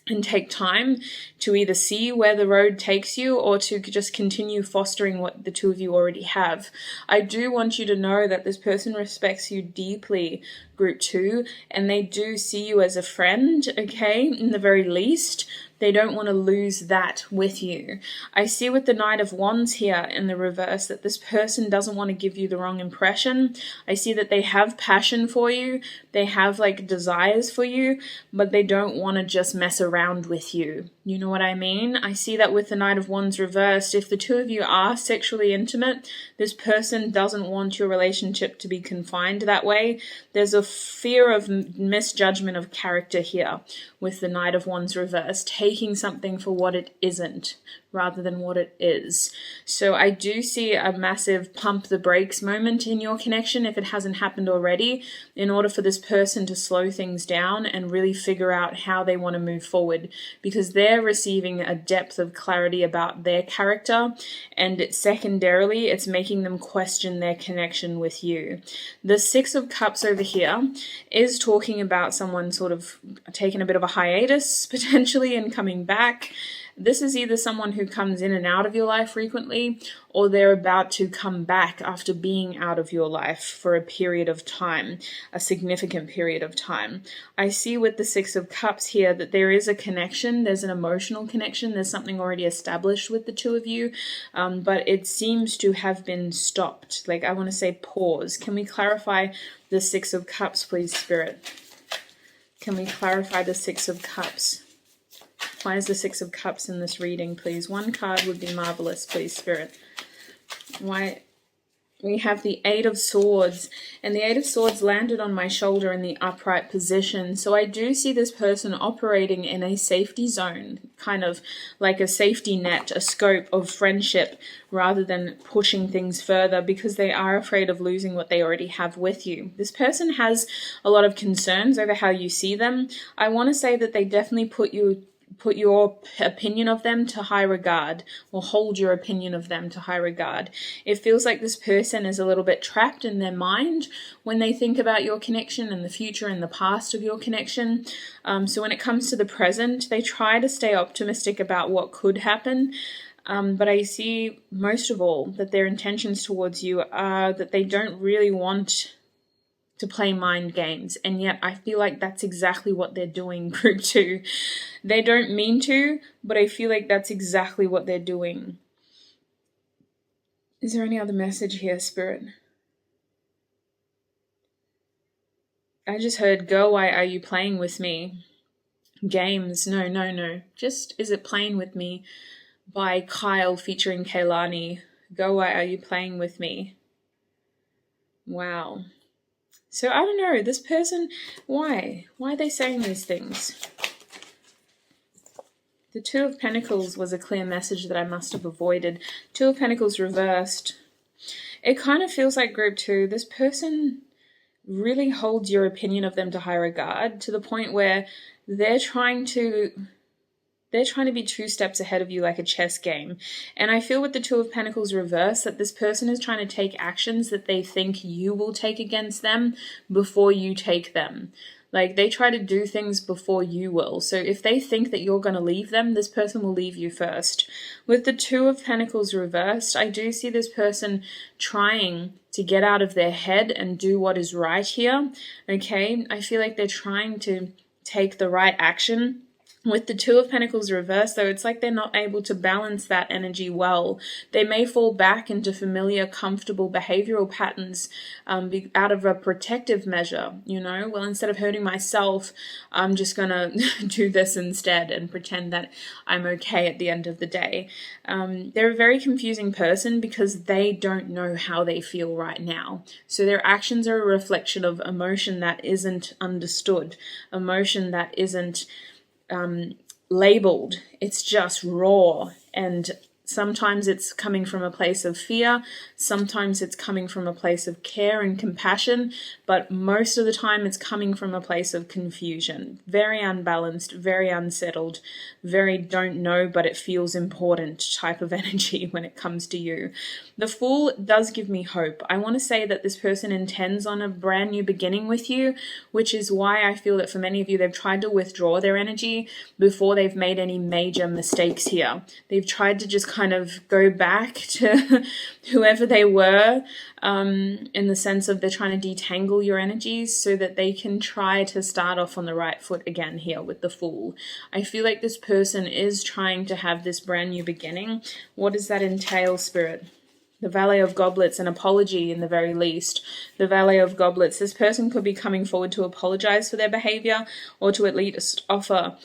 and take time to either see where the road takes you or to just continue fostering what the two of you already have. I do want you to know that this person respects you deeply, group 2, and they do see you as a friend, okay, in the very least. They don't want to lose that with you. I see with the Knight of Wands here in the reverse that this person doesn't want to give you the wrong impression. I see that they have passion for you. They have like desires for you, but they don't want to just mess around with you. You know what I mean? I see that with the Knight of Wands reversed. If the two of you are sexually intimate, this person doesn't want your relationship to be confined that way. There's a fear of misjudgment of character here with the Knight of Wands reversed, taking something for what it isn't rather than what it is. So I do see a massive pump the brakes moment in your connection if it hasn't happened already, in order for this person to slow things down and really figure out how they want to move forward, because they're receiving a depth of clarity about their character, and secondarily it's making them question their connection with you. The 6 of Cups over here here is talking about someone sort of taking a bit of a hiatus potentially and coming back. This is either someone who comes in and out of your life frequently, or they're about to come back after being out of your life for a period of time, a significant period of time. I see with the Six of Cups here that there is a connection, there's an emotional connection, there's something already established with the two of you, but it seems to have been stopped. Like, I want to say pause. Can we clarify the Six of Cups, please, Spirit? Can we clarify the Six of Cups? Why is the Six of Cups in this reading, please? One card would be marvelous, please, Spirit. Why? We have the Eight of Swords, and the Eight of Swords landed on my shoulder in the upright position. So I do see this person operating in a safety zone, kind of like a safety net, a scope of friendship, rather than pushing things further because they are afraid of losing what they already have with you. This person has a lot of concerns over how you see them. I want to say that they definitely put your opinion of them to high regard, or hold your opinion of them to high regard. It feels like this person is a little bit trapped in their mind when they think about your connection and the future and the past of your connection. So when it comes to the present, they try to stay optimistic about what could happen. But I see most of all that their intentions towards you are that they don't really want to play mind games, and yet I feel like that's exactly what they're doing, group 2. They don't mean to, but I feel like that's exactly what they're doing. Is there any other message here, Spirit? I just heard, "Girl, why are you playing with me?" Games. No. Just, "Is it playing with me?" by Kyle featuring Kaylani. "Girl, why are you playing with me?" Wow. So I don't know, this person, why? Why are they saying these things? The Two of Pentacles was a clear message that I must have avoided. Two of Pentacles reversed. It kind of feels like, group 2, this person really holds your opinion of them to high regard, to the point where they're trying to be 2 steps ahead of you, like a chess game. And I feel with the Two of Pentacles reverse that this person is trying to take actions that they think you will take against them before you take them. Like, they try to do things before you will. So if they think that you're going to leave them, this person will leave you first. With the Two of Pentacles reversed, I do see this person trying to get out of their head and do what is right here. Okay? I feel like they're trying to take the right action. With the Two of Pentacles reversed, though, it's like they're not able to balance that energy well. They may fall back into familiar, comfortable behavioral patterns out of a protective measure, you know? Well, instead of hurting myself, I'm just going to do this instead and pretend that I'm okay at the end of the day. They're a very confusing person because they don't know how they feel right now. So their actions are a reflection of emotion that isn't understood, emotion that isn't labeled. It's just raw, and sometimes it's coming from a place of fear, sometimes it's coming from a place of care and compassion, but most of the time it's coming from a place of confusion. Very unbalanced, very unsettled, very don't know but it feels important type of energy when it comes to you. The Fool does give me hope. I want to say that this person intends on a brand new beginning with you, which is why I feel that for many of you, they've tried to withdraw their energy before they've made any major mistakes here. They've tried to just kind of go back to whoever they were, in the sense of they're trying to detangle your energies so that they can try to start off on the right foot again here with the Fool. I feel like this person is trying to have this brand new beginning. What does that entail, Spirit? The Valet of Goblets, an apology in the very least. The Valet of Goblets, this person could be coming forward to apologize for their behavior or to at least offer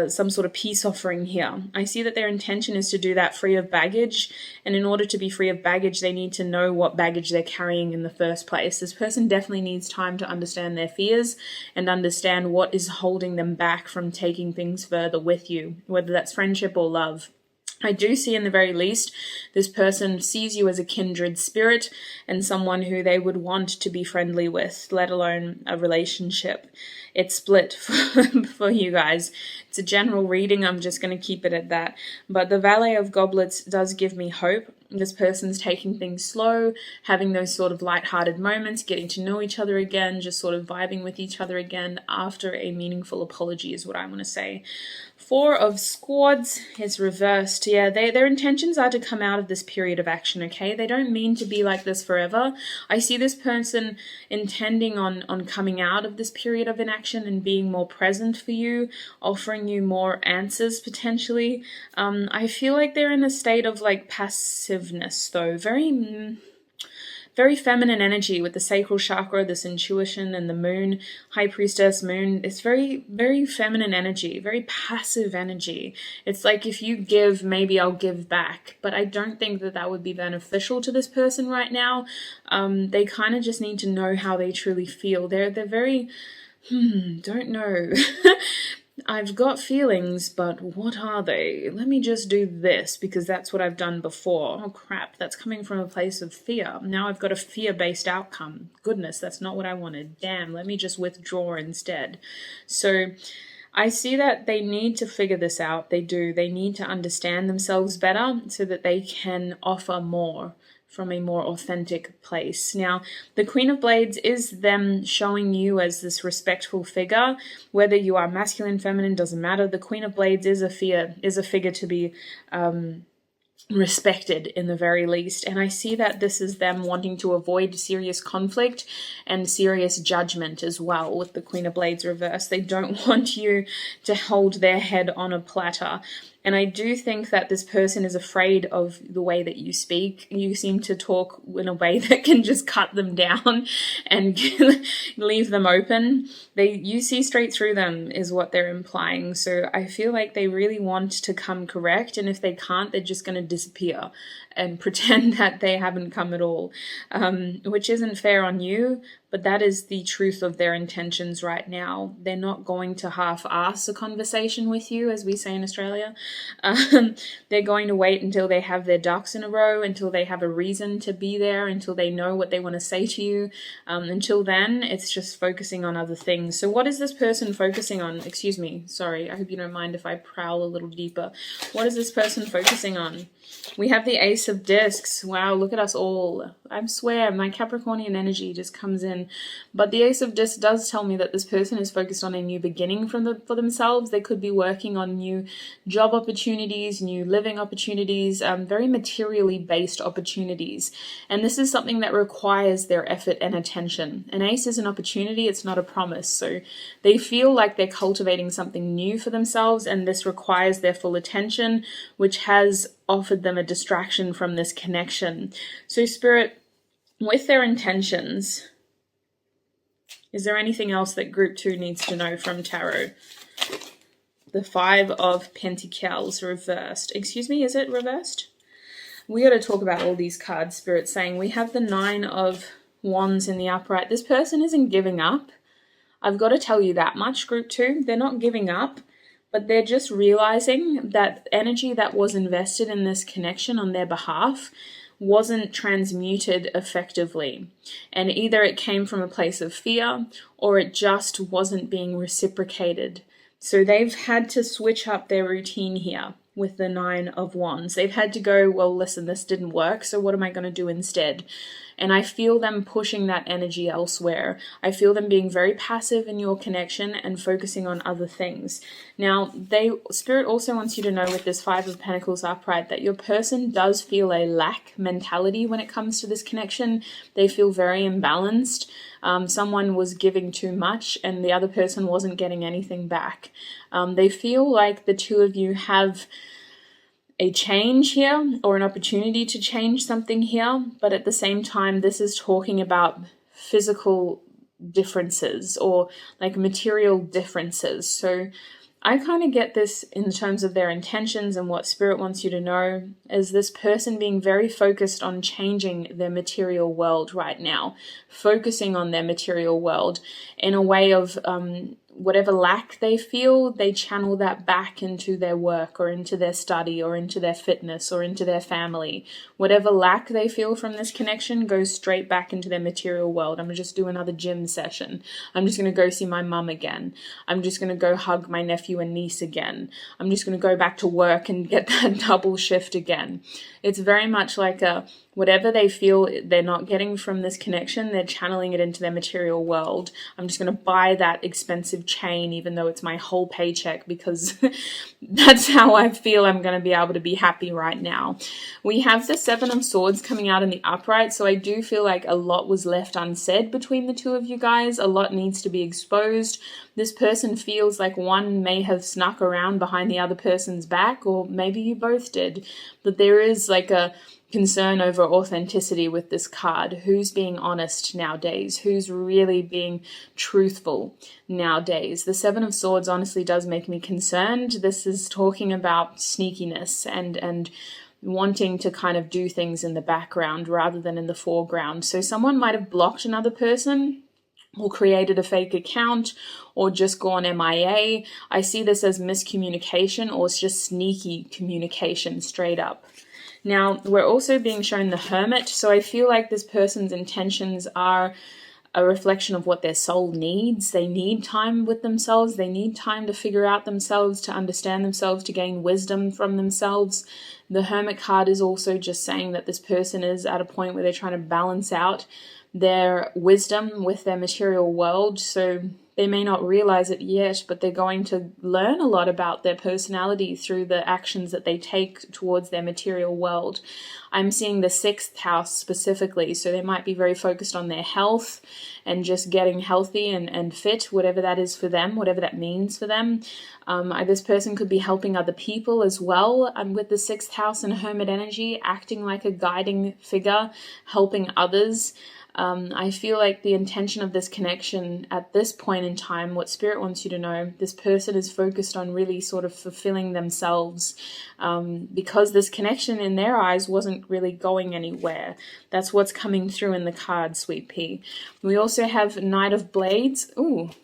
some sort of peace offering here. I see that their intention is to do that free of baggage, and in order to be free of baggage, they need to know what baggage they're carrying in the first place. This person definitely needs time to understand their fears and understand what is holding them back from taking things further with you, whether that's friendship or love. I do see in the very least, this person sees you as a kindred spirit and someone who they would want to be friendly with, let alone a relationship. It's split for you guys. It's a general reading. I'm just going to keep it at that. But the Valet of Goblets does give me hope. this person's taking things slow, having those sort of lighthearted moments, getting to know each other again, just sort of vibing with each other again after a meaningful apology is what I want to say. Four of Swords is reversed. Yeah, their intentions are to come out of this period of action, okay? They don't mean to be like this forever. I see this person intending on coming out of this period of inaction and being more present for you, offering you more answers potentially. I feel like they're in a state of like passiveness though, very feminine energy with the sacral chakra, this intuition, and the moon, high priestess moon. It's very, very feminine energy, very passive energy. It's like if you give, maybe I'll give back. But I don't think that would be beneficial to this person right now. They kind of just need to know how they truly feel. They're very, don't know. I've got feelings, but what are they? Let me just do this because that's what I've done before. Oh crap, that's coming from a place of fear. Now I've got a fear-based outcome. Goodness, that's not what I wanted. Damn, let me just withdraw instead. So I see that they need to figure this out. They do. They need to understand themselves better so that they can offer more from a more authentic place. Now, the Queen of Blades is them showing you as this respectful figure. Whether you are masculine, feminine, doesn't matter. The Queen of Blades is a figure to be respected in the very least. And I see that this is them wanting to avoid serious conflict and serious judgment as well with the Queen of Blades reverse. They don't want you to hold their head on a platter. And I do think that this person is afraid of the way that you speak. You seem to talk in a way that can just cut them down and leave them open. You see straight through them is what they're implying. So I feel like they really want to come correct. And if they can't, they're just going to disappear and pretend that they haven't come at all, which isn't fair on you. But that is the truth of their intentions right now. They're not going to half-ass a conversation with you, as we say in Australia. They're going to wait until they have their ducks in a row, until they have a reason to be there, until they know what they want to say to you. Until then, it's just focusing on other things. So what is this person focusing on? Excuse me, sorry, I hope you don't mind if I prowl a little deeper. What is this person focusing on? We have the Ace of Discs. Wow, look at us all. I swear, my Capricornian energy just comes in. But the Ace of Discs does tell me that this person is focused on a new beginning for themselves. They could be working on new job opportunities, new living opportunities, very materially based opportunities. And this is something that requires their effort and attention. An ace is an opportunity, it's not a promise. So they feel like they're cultivating something new for themselves, and this requires their full attention, which has offered them a distraction from this connection. So Spirit, with their intentions, is there anything else that Group 2 needs to know from Tarot? The Five of Pentacles reversed. Excuse me, is it reversed? We got to talk about all these cards, Spirit saying. We have the Nine of Wands in the upright. This person isn't giving up. I've got to tell you that much, Group 2. They're not giving up. But they're just realizing that energy that was invested in this connection on their behalf wasn't transmuted effectively. And either it came from a place of fear or it just wasn't being reciprocated. So they've had to switch up their routine here with the Nine of Wands. They've had to go, well, listen, this didn't work, so what am I going to do instead? And I feel them pushing that energy elsewhere. I feel them being very passive in your connection and focusing on other things. Now, Spirit also wants you to know with this Five of Pentacles upright that your person does feel a lack mentality when it comes to this connection. They feel very imbalanced. Someone was giving too much and the other person wasn't getting anything back. They feel like the two of you have a change here or an opportunity to change something here, but at the same time this is talking about physical differences or like material differences. So I kind of get this in terms of their intentions, and what Spirit wants you to know is this person being very focused on changing their material world right now, focusing on their material world in a way of whatever lack they feel, they channel that back into their work or into their study or into their fitness or into their family. Whatever lack they feel from this connection goes straight back into their material world. I'm just do another gym session. I'm just going to go see my mum again. I'm just going to go hug my nephew and niece again. I'm just going to go back to work and get that double shift again. It's very much like whatever they feel they're not getting from this connection, they're channeling it into their material world. I'm just going to buy that expensive chain, even though it's my whole paycheck, because that's how I feel I'm going to be able to be happy right now. We have the Seven of Swords coming out in the upright, so I do feel like a lot was left unsaid between the two of you guys. A lot needs to be exposed. This person feels like one may have snuck around behind the other person's back, or maybe you both did. But there is like a concern over authenticity with this card. Who's being honest nowadays? Who's really being truthful nowadays? The Seven of Swords honestly does make me concerned. This is talking about sneakiness and wanting to kind of do things in the background rather than in the foreground. So someone might have blocked another person or created a fake account or just gone MIA. I see this as miscommunication or it's just sneaky communication straight up. Now, we're also being shown the Hermit, so I feel like this person's intentions are a reflection of what their soul needs. They need time with themselves. They need time to figure out themselves, to understand themselves, to gain wisdom from themselves. The Hermit card is also just saying that this person is at a point where they're trying to balance out their wisdom with their material world. So they may not realize it yet, but they're going to learn a lot about their personality through the actions that they take towards their material world. I'm seeing the 6th house specifically, so they might be very focused on their health and just getting healthy and fit, whatever that is for them, whatever that means for them. This person could be helping other people as well. With the 6th house and Hermit energy, acting like a guiding figure, helping others. I feel like the intention of this connection at this point in time, what Spirit wants you to know, this person is focused on really sort of fulfilling themselves because this connection in their eyes wasn't really going anywhere. That's what's coming through in the card, Sweet Pea. We also have Knight of Blades,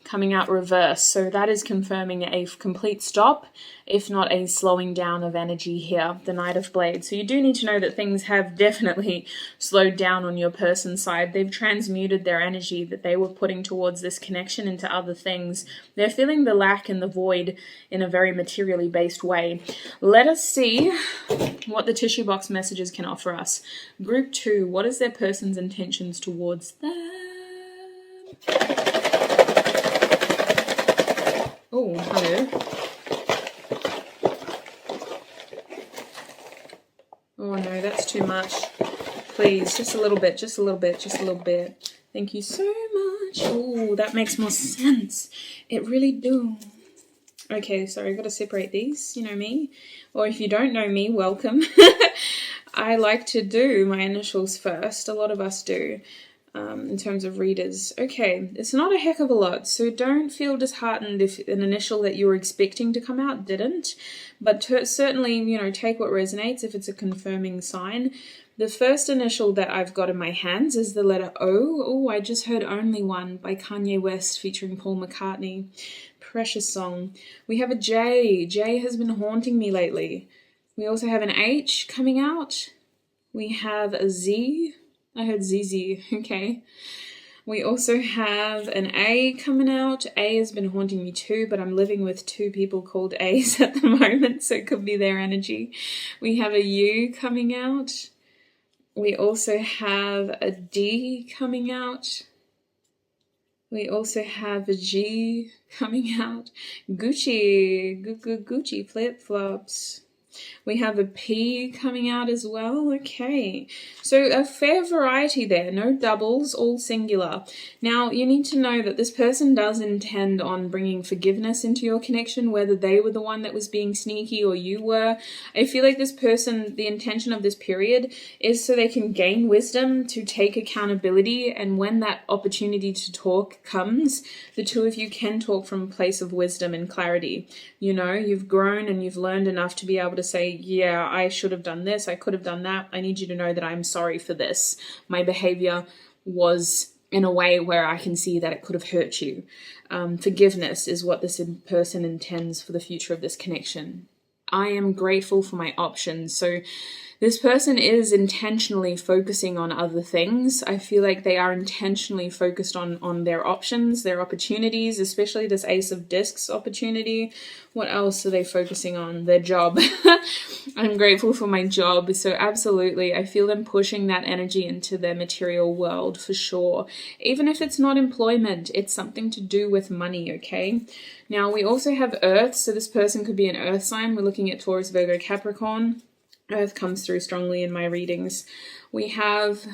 coming out reverse. So that is confirming a complete stop, if not a slowing down of energy here, the Knight of Blades. So you do need to know that things have definitely slowed down on your person's side. They've transmuted their energy that they were putting towards this connection into other things. They're feeling the lack and the void in a very materially based way. Let us see what the tissue box messages can offer us. Group 2, what is their person's intentions towards them? Oh, hello. Oh no, that's too much. Please, just a little bit, just a little bit, just a little bit. Thank you so much. Oh, that makes more sense. It really do. Okay, sorry, I've got to separate these. You know me. Or if you don't know me, welcome. I like to do my initials first. A lot of us do. In terms of readers. Okay, it's not a heck of a lot, so don't feel disheartened if an initial that you were expecting to come out didn't, but certainly, take what resonates if it's a confirming sign. The first initial that I've got in my hands is the letter O. Oh, I just heard Only One by Kanye West featuring Paul McCartney. Precious song. We have a J. J has been haunting me lately. We also have an H coming out. We have a Z. I heard ZZ, okay. We also have an A coming out. A has been haunting me too, but I'm living with 2 people called A's at the moment, so it could be their energy. We have a U coming out. We also have a D coming out. We also have a G coming out. Gucci, Gucci flip-flops. We have a P coming out as well. Okay, so a fair variety there. No doubles, all singular. Now, you need to know that this person does intend on bringing forgiveness into your connection, whether they were the one that was being sneaky or you were. I feel like this person, the intention of this period is so they can gain wisdom, to take accountability, and when that opportunity to talk comes, the two of you can talk from a place of wisdom and clarity. You've grown and you've learned enough to be able to say, yeah, I should have done this, I could have done that. I need you to know that I'm sorry for this. My behavior was in a way where I can see that it could have hurt you. Forgiveness is what this person intends for the future of this connection. I am grateful for my options. So this person is intentionally focusing on other things. I feel like they are intentionally focused on their options, their opportunities, especially this Ace of Discs opportunity. What else are they focusing on? Their job. I'm grateful for my job. So absolutely, I feel them pushing that energy into their material world for sure. Even if it's not employment, it's something to do with money, okay? Now, we also have Earth. So this person could be an Earth sign. We're looking at Taurus, Virgo, Capricorn. Earth comes through strongly in my readings. We have,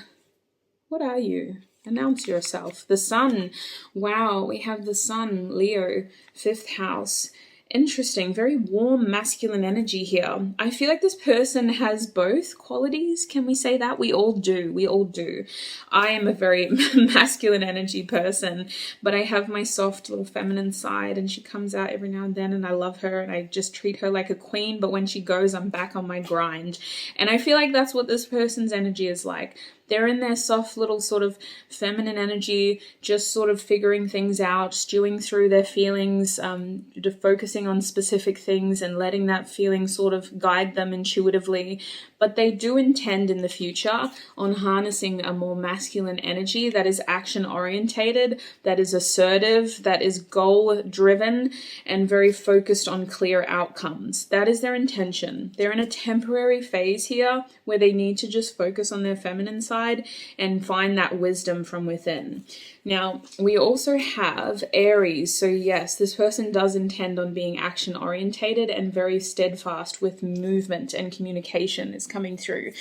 what are you? Announce yourself. The Sun. Wow, we have the Sun, Leo, 5th house. Interesting, very warm masculine energy here. I feel like this person has both qualities. Can we say that? We all do. We all do. I am a very masculine energy person, but I have my soft little feminine side, and she comes out every now and then, and I love her, and I just treat her like a queen, but when she goes, I'm back on my grind. And I feel like that's what this person's energy is like. They're in their soft little sort of feminine energy, just sort of figuring things out, stewing through their feelings, focusing on specific things and letting that feeling sort of guide them intuitively. But they do intend in the future on harnessing a more masculine energy that is action-orientated, that is assertive, that is goal-driven, and very focused on clear outcomes. That is their intention. They're in a temporary phase here where they need to just focus on their feminine side and find that wisdom from within. Now, we also have Aries. So yes, this person does intend on being action-orientated and very steadfast with movement, and communication is coming through.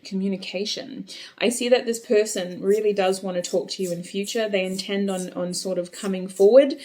Communication. I see that this person really does want to talk to you in future. They intend on sort of coming forward.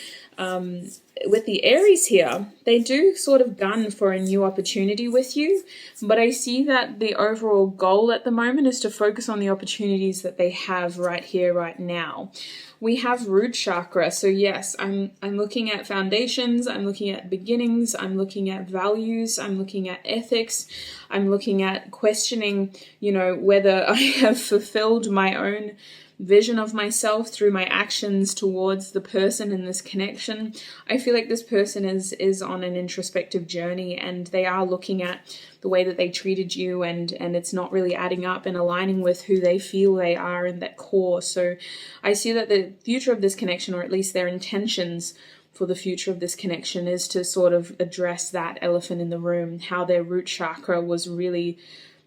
With the Aries here, they do sort of gun for a new opportunity with you, but I see that the overall goal at the moment is to focus on the opportunities that they have right here, right now. We have root chakra. So yes, I'm looking at foundations, I'm looking at beginnings, I'm looking at values, I'm looking at ethics, I'm looking at questioning, whether I have fulfilled my own vision of myself through my actions towards the person in this connection. I feel like this person is on an introspective journey, and they are looking at the way that they treated you, and it's not really adding up and aligning with who they feel they are in that core. So I see that the future of this connection, or at least their intentions for the future of this connection, is to sort of address that elephant in the room, how their root chakra was really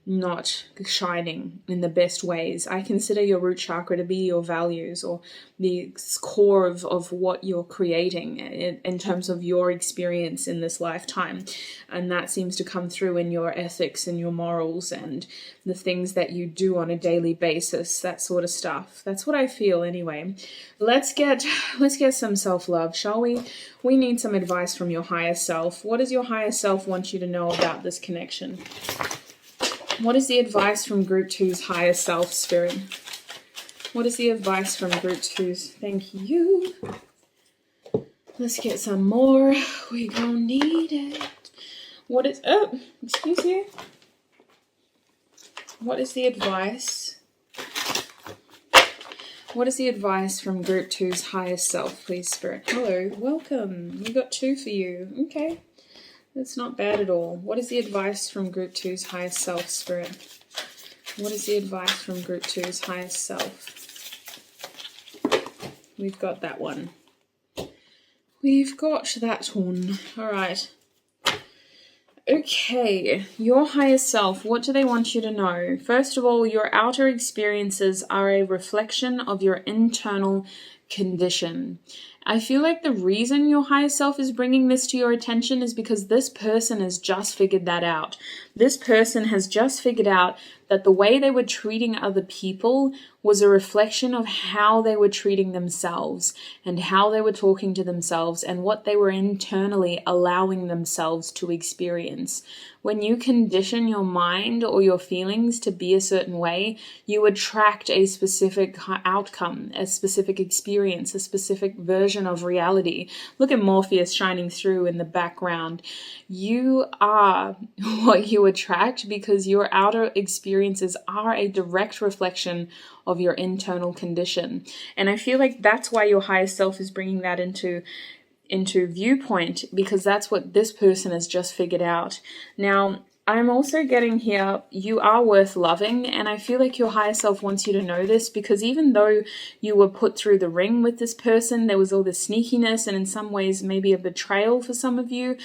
not shining in the best ways. I consider your root chakra to be your values, or the core of what you're creating in terms of your experience in this lifetime. And that seems to come through in your ethics and your morals and the things that you do on a daily basis, that sort of stuff. That's what I feel anyway. Let's get some self-love, shall we? We need some advice from your higher self. What does your higher self want you to know about this connection? What is the advice from Group 2's higher self, Spirit? What is the advice from Group 2's? Thank you. Let's get some more. We gonna need it. Excuse me. What is the advice? What is the advice from Group 2's higher self, please, Spirit? Hello, welcome. We got 2 for you. Okay. That's not bad at all. What is the advice from Group 2's highest self, Spirit? What is the advice from Group 2's highest self? We've got that one. We've got that one. All right. Okay, your higher self, what do they want you to know? First of all, your outer experiences are a reflection of your internal condition. I feel like the reason your higher self is bringing this to your attention is because this person has just figured that out. This person has just figured out that the way they were treating other people was a reflection of how they were treating themselves and how they were talking to themselves and what they were internally allowing themselves to experience. When you condition your mind or your feelings to be a certain way, you attract a specific outcome, a specific experience, a specific version version of reality. Look at Morpheus shining through in the background. You are what you attract because your outer experiences are a direct reflection of your internal condition. And I feel like that's why your higher self is bringing that into viewpoint, because that's what this person has just figured out. Now, I'm also getting here, you are worth loving, and I feel like your higher self wants you to know this, because even though you were put through the ring with this person, there was all this sneakiness and in some ways maybe a betrayal for some of you.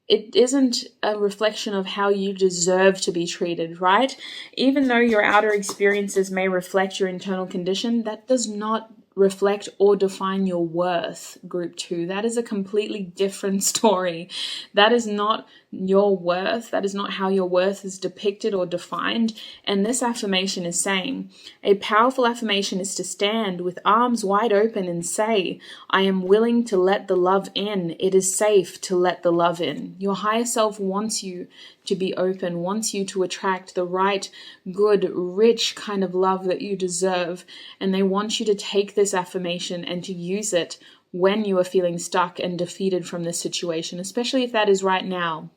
It isn't a reflection of how you deserve to be treated, right? Even though your outer experiences may reflect your internal condition, that does not reflect or define your worth, group 2. That is a completely different story. That is not your worth. That is not how your worth is depicted or defined. And this affirmation is saying, a powerful affirmation is to stand with arms wide open and say, I am willing to let the love in. It is safe to let the love in. Your higher self wants you to be open, wants you to attract the right, good, rich kind of love that you deserve. And they want you to take this affirmation and to use it when you are feeling stuck and defeated from this situation, especially if that is right now.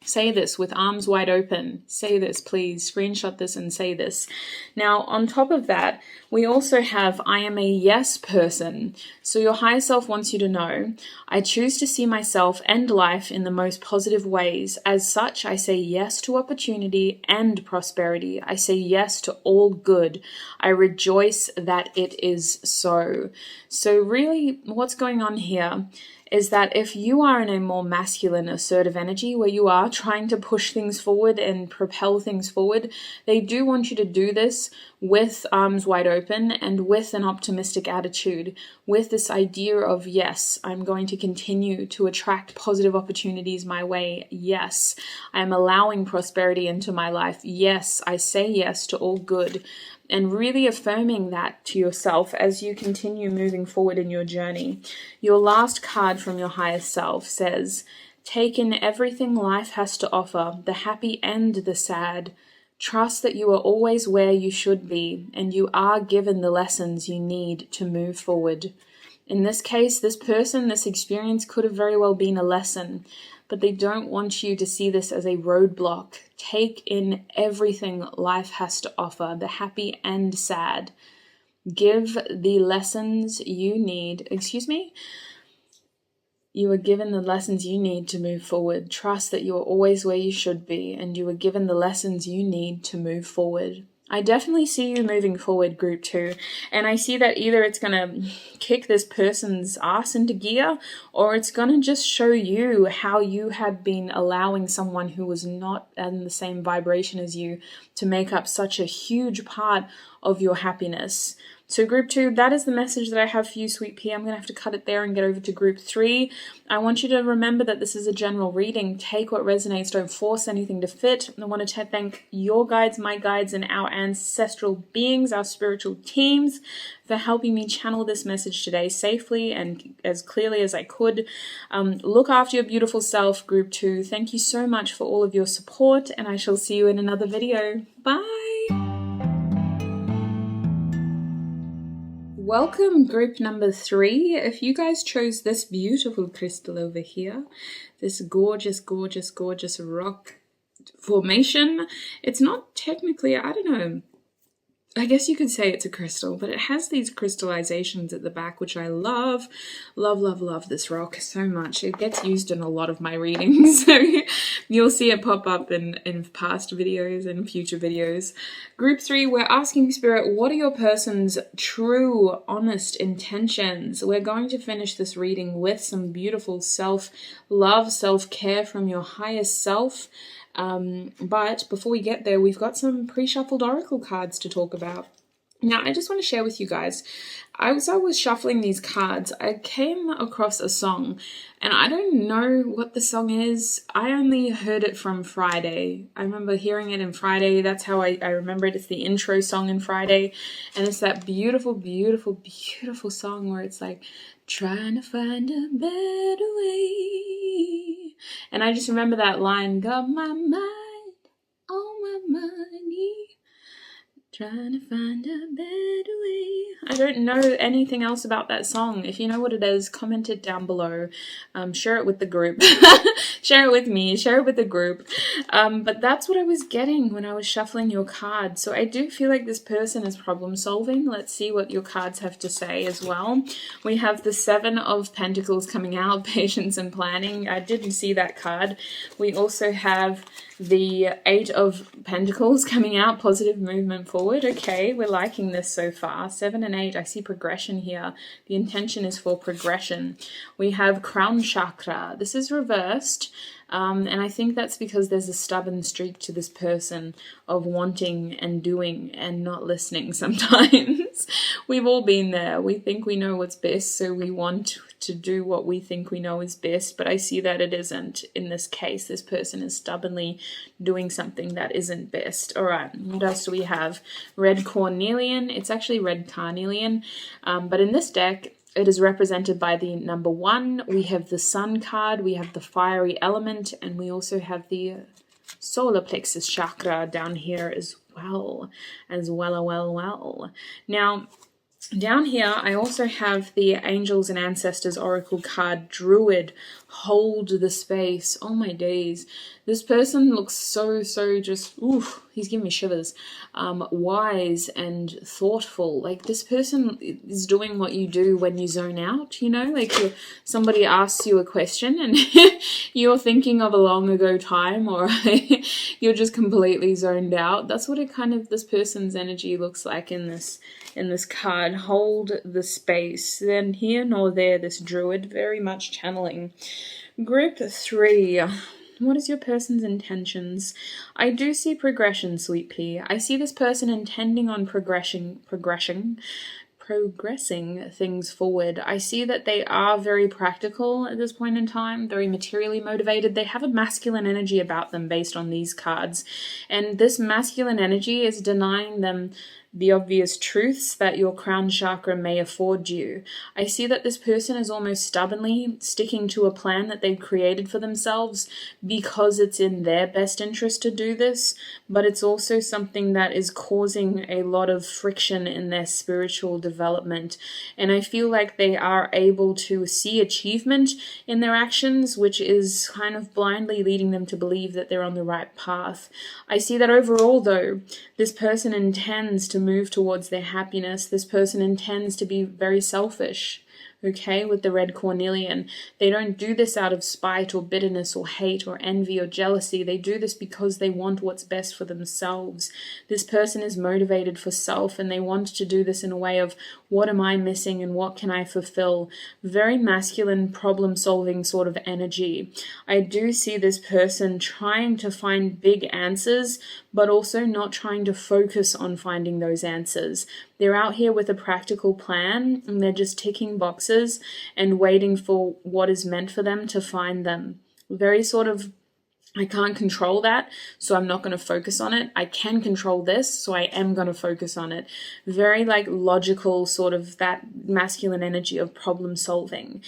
Say this with arms wide open. Say this, please. Screenshot this and say this. Now, on top of that, we also have, I am a yes person. So your higher self wants you to know, I choose to see myself and life in the most positive ways. As such, I say yes to opportunity and prosperity. I say yes to all good. I rejoice that it is so. So really, what's going on here is that if you are in a more masculine, assertive energy where you are trying to push things forward and propel things forward, they do want you to do this with arms wide open and with an optimistic attitude, with this idea of, yes, I'm going to continue to attract positive opportunities my way. Yes, I'm allowing prosperity into my life. Yes, I say yes to all good. And really affirming that to yourself as you continue moving forward in your journey. Your last card from your higher self says, take in everything life has to offer, the happy and the sad. Trust that you are always where you should be, and you are given the lessons you need to move forward. In this case, this person, this experience could have very well been a lesson, but they don't want you to see this as a roadblock. Take in everything life has to offer, the happy and sad. Give the lessons you need. You are given the lessons you need to move forward. Trust that you are always where you should be, and you are given the lessons you need to move forward. I definitely see you moving forward, group 2, and I see that either it's going to kick this person's ass into gear, or it's going to just show you how you had been allowing someone who was not in the same vibration as you to make up such a huge part of your happiness. So group 2, that is the message that I have for you, sweet pea. I'm going to have to cut it there and get over to group 3. I want you to remember that this is a general reading. Take what resonates. Don't force anything to fit. I want to thank your guides, my guides, and our ancestral beings, our spiritual teams, for helping me channel this message today safely and as clearly as I could. Look after your beautiful self, group 2. Thank you so much for all of your support, and I shall see you in another video. Bye! Welcome, group number 3. If you guys chose this beautiful crystal over here, this gorgeous, gorgeous, gorgeous rock formation, it's not technically, I don't know, I guess you could say it's a crystal, but it has these crystallizations at the back, which I love. Love, love, love this rock so much. It gets used in a lot of my readings, so you'll see it pop up in past videos and future videos. Group 3, we're asking Spirit, what are your person's true, honest intentions? We're going to finish this reading with some beautiful self-love, self-care from your highest self. But before we get there, we've got some pre-shuffled oracle cards to talk about. Now, I just want to share with you guys, as I was shuffling these cards, I came across a song, and I don't know what the song is. I only heard it from Friday. I remember hearing it in Friday. That's how I remember it. It's the intro song in Friday, and it's that beautiful, beautiful, beautiful song where it's like, trying to find a better way. And I just remember that line, got my mind on my money, Trying to find a better way. I don't know anything else about that song. If you know what it is, comment it down below. Share it with the group. Share it with me. Share it with the group. But that's what I was getting when I was shuffling your cards. So I do feel like this person is problem solving. Let's see what your cards have to say as well. We have the 7 of Pentacles coming out, patience and planning. I didn't see that card. We also have the 8 of Pentacles coming out, positive movement forward. Okay, we're liking this so far. 7 and 8, I see progression here. The intention is for progression. We have crown chakra. This is reversed. And I think that's because there's a stubborn streak to this person of wanting and doing and not listening sometimes. We've all been there. We think we know what's best, so we want to do what we think we know is best, but I see that it isn't. In this case, this person is stubbornly doing something that isn't best. All right, what else do we have? Red cornelian. It's actually red carnelian, but in this deck, it is represented by the number 1. We have the sun card, we have the fiery element, and we also have the solar plexus chakra down here as well. Now, down here, I also have the Angels and Ancestors Oracle card, Druid. Hold the space. Oh my days. This person looks so just, oof, he's giving me shivers. Wise and thoughtful. Like, this person is doing what you do when you zone out, you know? Like, somebody asks you a question and you're thinking of a long ago time, or you're just completely zoned out. That's what this person's energy looks like in this card. Hold the space. Then here nor there, this Druid, very much channeling. Group 3. What is your person's intentions? I do see progression, sweet pea. I see this person intending on progressing things forward. I see that they are very practical at this point in time, very materially motivated. They have a masculine energy about them based on these cards. And this masculine energy is denying them the obvious truths that your crown chakra may afford you. I see that this person is almost stubbornly sticking to a plan that they've created for themselves because it's in their best interest to do this, but it's also something that is causing a lot of friction in their spiritual development. And I feel like they are able to see achievement in their actions, which is kind of blindly leading them to believe that they're on the right path. I see that overall, though, this person intends to move towards their happiness. This person intends to be very selfish. Okay, with the red cornelian. They don't do this out of spite or bitterness or hate or envy or jealousy. They do this because they want what's best for themselves. This person is motivated for self, and they want to do this in a way of, what am I missing and what can I fulfill? Very masculine, problem-solving sort of energy. I do see this person trying to find big answers, but also not trying to focus on finding those answers. They're out here with a practical plan, and they're just ticking boxes and waiting for what is meant for them to find them. Very sort of, I can't control that, so I'm not going to focus on it. I can control this, so I am going to focus on it. Very logical, sort of that masculine energy of problem solving.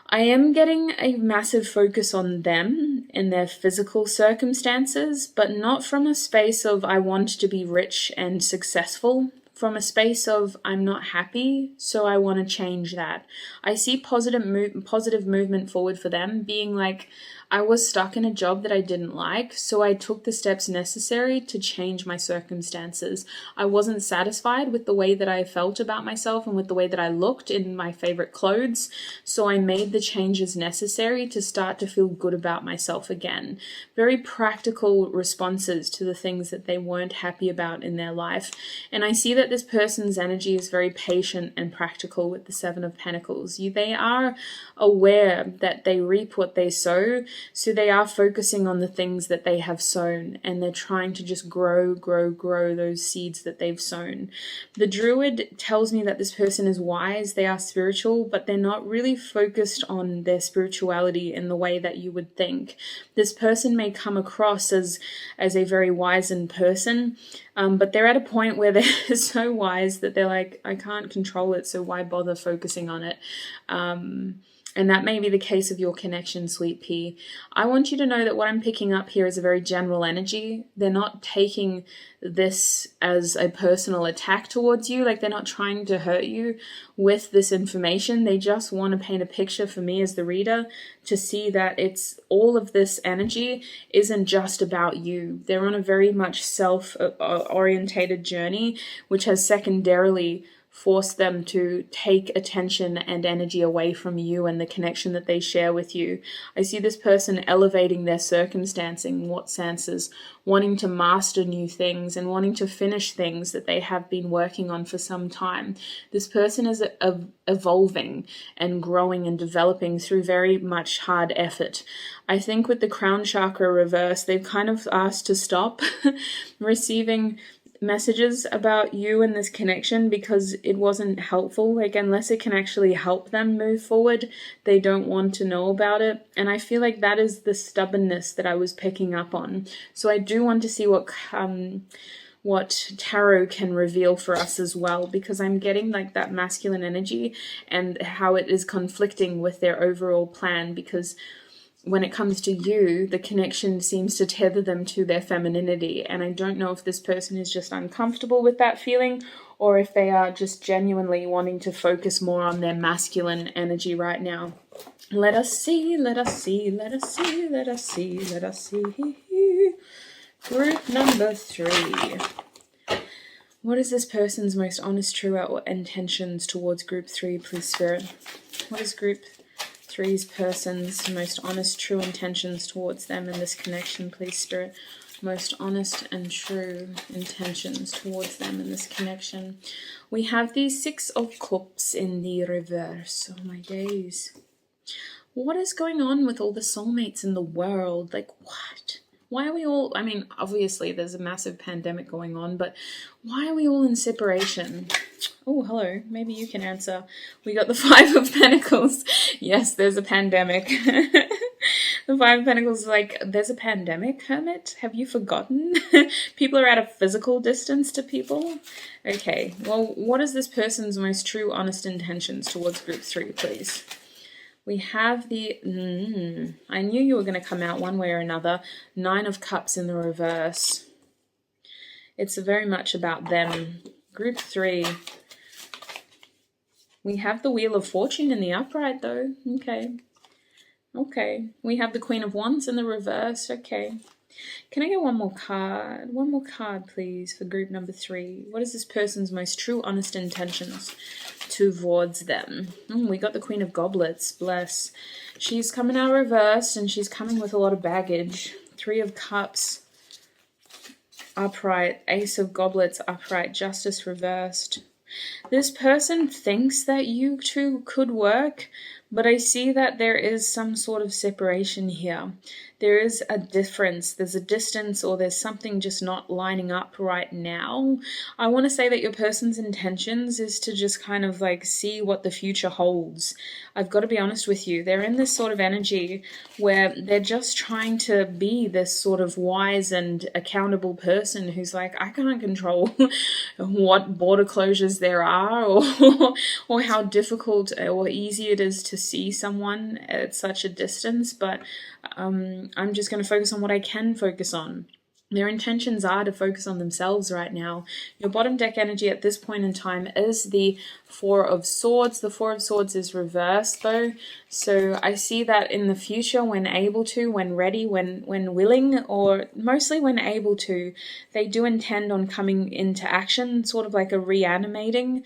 I am getting a massive focus on them and their physical circumstances, but not from a space of I want to be rich and successful. From a space of I'm not happy, so I want to change that. I see positive movement forward for them, being like, I was stuck in a job that I didn't like, so I took the steps necessary to change my circumstances. I wasn't satisfied with the way that I felt about myself and with the way that I looked in my favorite clothes, so I made the changes necessary to start to feel good about myself again. Very practical responses to the things that they weren't happy about in their life. And I see that this person's energy is very patient and practical with the 7 of Pentacles. They are aware that they reap what they sow, so they are focusing on the things that they have sown, and they're trying to just grow those seeds that they've sown. The Druid tells me that this person is wise, they are spiritual, but they're not really focused on their spirituality in the way that you would think. This person may come across as a very wizened person, but they're at a point where they're so wise that they're like, I can't control it, so why bother focusing on it? And that may be the case of your connection, Sweet Pea. I want you to know that what I'm picking up here is a very general energy. They're not taking this as a personal attack towards you. Like, they're not trying to hurt you with this information. They just want to paint a picture for me as the reader to see that it's all of this energy isn't just about you. They're on a very much self-orientated journey, which has secondarily force them to take attention and energy away from you and the connection that they share with you. I see this person elevating their circumstances, wanting to master new things and wanting to finish things that they have been working on for some time. This person is evolving and growing and developing through very much hard effort. I think with the crown chakra reverse, they've kind of asked to stop receiving messages about you and this connection because it wasn't helpful. Like, unless it can actually help them move forward, they don't want to know about it. And I feel like that is the stubbornness that I was picking up on. So I do want to see what tarot can reveal for us as well, because I'm getting like that masculine energy and how it is conflicting with their overall plan, because when it comes to you, the connection seems to tether them to their femininity. And I don't know if this person is just uncomfortable with that feeling or if they are just genuinely wanting to focus more on their masculine energy right now. Let us see, let us see, let us see, let us see, let us see. Group number 3. What is this person's most honest, true intentions towards group 3, please, Spirit? What is group 3's person's most honest, true intentions towards them in this connection, please, Spirit? Most honest and true intentions towards them in this connection. We have the 6 of Cups in the reverse. Oh my days. What is going on with all the soulmates in the world? Like, what? Why are we all, I mean, obviously there's a massive pandemic going on, but why are we all in separation? Oh, hello. Maybe you can answer. We got the 5 of Pentacles. Yes, there's a pandemic. The 5 of Pentacles is like, there's a pandemic, Hermit? Have you forgotten? People are at a physical distance to people? Okay, well, what is this person's most true, honest intentions towards group 3, please? We have the, I knew you were going to come out one way or another, 9 of Cups in the reverse. It's very much about them. Group 3. We have the Wheel of Fortune in the upright, though. Okay. Okay. We have the Queen of Wands in the reverse. Okay. Can I get one more card? One more card, please, for group number 3. What is this person's most true, honest intentions towards them? We got the Queen of Goblets. Bless. She's coming out reversed, and she's coming with a lot of baggage. 3 of Cups upright. Ace of Goblets upright. Justice reversed. This person thinks that you two could work, but I see that there is some sort of separation here. There is a difference, there's a distance, or there's something just not lining up right now. I want to say that your person's intentions is to just kind of like see what the future holds. I've got to be honest with you. They're in this sort of energy where they're just trying to be this sort of wise and accountable person who's like, I can't control what border closures there are or how difficult or easy it is to see someone at such a distance, but I'm just going to focus on what I can focus on. Their intentions are to focus on themselves right now. Your bottom deck energy at this point in time is the 4 of Swords. The 4 of Swords is reversed though. So I see that in the future, when able to, when ready, when willing, or mostly when able to, they do intend on coming into action, sort of like a reanimating.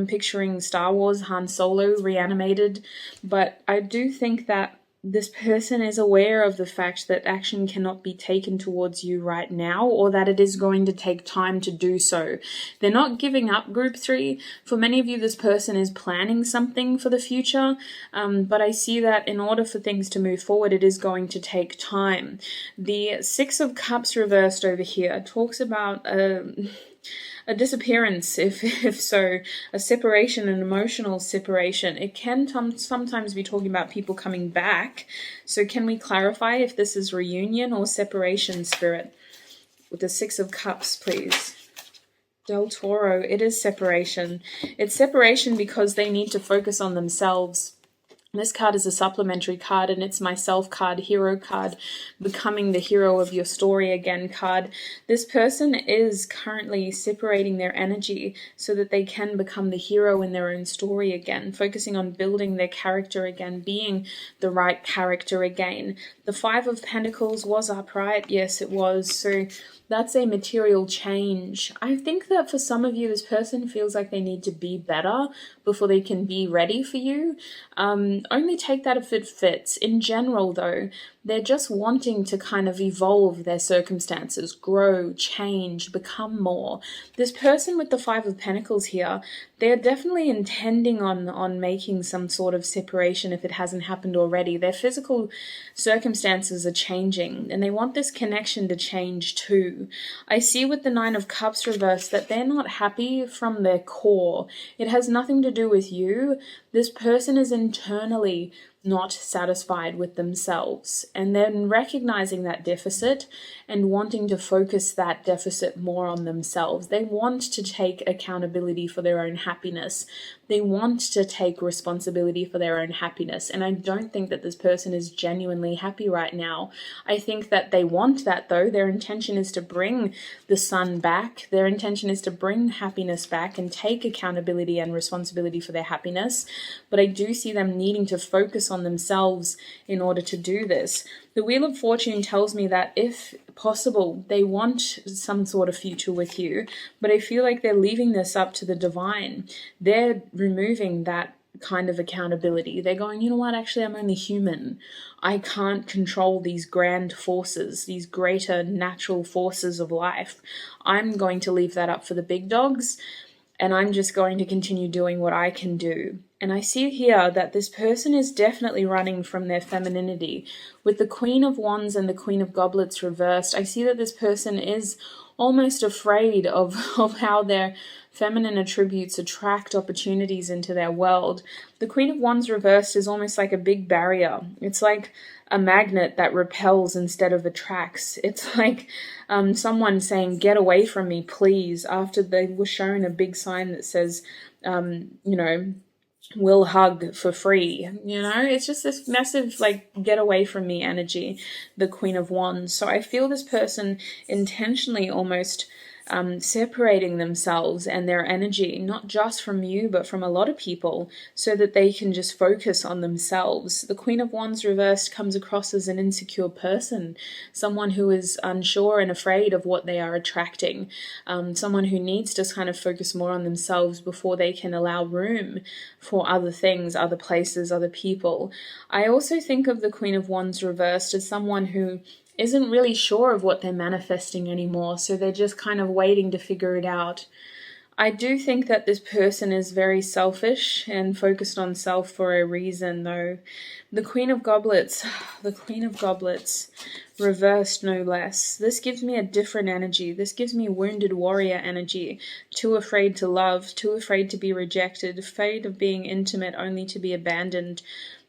Picturing Star Wars, Han Solo reanimated. But I do think that this person is aware of the fact that action cannot be taken towards you right now, or that it is going to take time to do so. They're not giving up group 3. For many of you, this person is planning something for the future, but I see that in order for things to move forward, it is going to take time. The 6 of Cups reversed over here talks about a disappearance, if so, a separation, an emotional separation. It can sometimes be talking about people coming back. So can we clarify if this is reunion or separation, Spirit? With the 6 of Cups, please. Del Toro, it is separation. It's separation because they need to focus on themselves. This card is a supplementary card, and it's my self card, hero card, becoming the hero of your story again card. This person is currently separating their energy so that they can become the hero in their own story again, focusing on building their character again, being the right character again. The Five of Pentacles was upright. Yes, it was. So that's a material change. I think that for some of you, this person feels like they need to be better before they can be ready for you. Only take that if it fits. In general, though, they're just wanting to kind of evolve their circumstances, grow, change, become more. This person with the Five of Pentacles here, they're definitely intending on making some sort of separation if it hasn't happened already. Their physical circumstances are changing, and they want this connection to change too. I see with the Nine of Cups reversed that they're not happy from their core. It has nothing to do with you. This person is internally not satisfied with themselves, and then recognizing that deficit and wanting to focus that deficit more on themselves. They want to take accountability for their own happiness. They want to take responsibility for their own happiness, and I don't think that this person is genuinely happy right now. I think that they want that, though. Their intention is to bring the sun back. Their intention is to bring happiness back and take accountability and responsibility for their happiness, but I do see them needing to focus on themselves in order to do this. The Wheel of Fortune tells me that if possible, they want some sort of future with you, but I feel like they're leaving this up to the divine. They're removing that kind of accountability. They're going, you know what, actually, I'm only human. I can't control these grand forces, these greater natural forces of life. I'm going to leave that up for the big dogs, and I'm just going to continue doing what I can do. And I see here that this person is definitely running from their femininity. With the Queen of Wands and the Queen of Goblets reversed, I see that this person is almost afraid of how their feminine attributes attract opportunities into their world. The Queen of Wands reversed is almost like a big barrier. It's like a magnet that repels instead of attracts. It's like someone saying, get away from me, please, after they were shown a big sign that says, will hug for free. It's just this massive, like, get away from me energy, the Queen of Wands. So I feel this person intentionally almost separating themselves and their energy, not just from you, but from a lot of people, so that they can just focus on themselves. The Queen of Wands reversed comes across as an insecure person, someone who is unsure and afraid of what they are attracting, someone who needs to kind of focus more on themselves before they can allow room for other things, other places, other people. I also think of the Queen of Wands reversed as someone who isn't really sure of what they're manifesting anymore, so they're just kind of waiting to figure it out. I do think that this person is very selfish and focused on self for a reason, though. The Queen of Goblets, reversed no less. This gives me a different energy. This gives me wounded warrior energy, too afraid to love, too afraid to be rejected, afraid of being intimate only to be abandoned.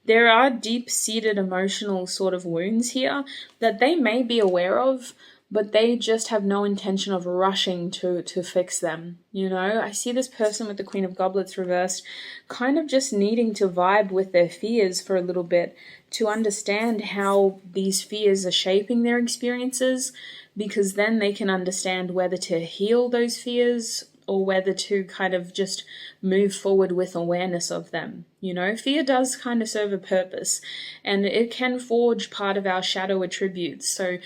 There are deep-seated emotional sort of wounds here that they may be aware of, but they just have no intention of rushing to fix them. I see this person with the Queen of Goblets reversed kind of just needing to vibe with their fears for a little bit, to understand how these fears are shaping their experiences, because then they can understand whether to heal those fears or whether to kind of just move forward with awareness of them. Fear does kind of serve a purpose, and it can forge part of our shadow attributes. So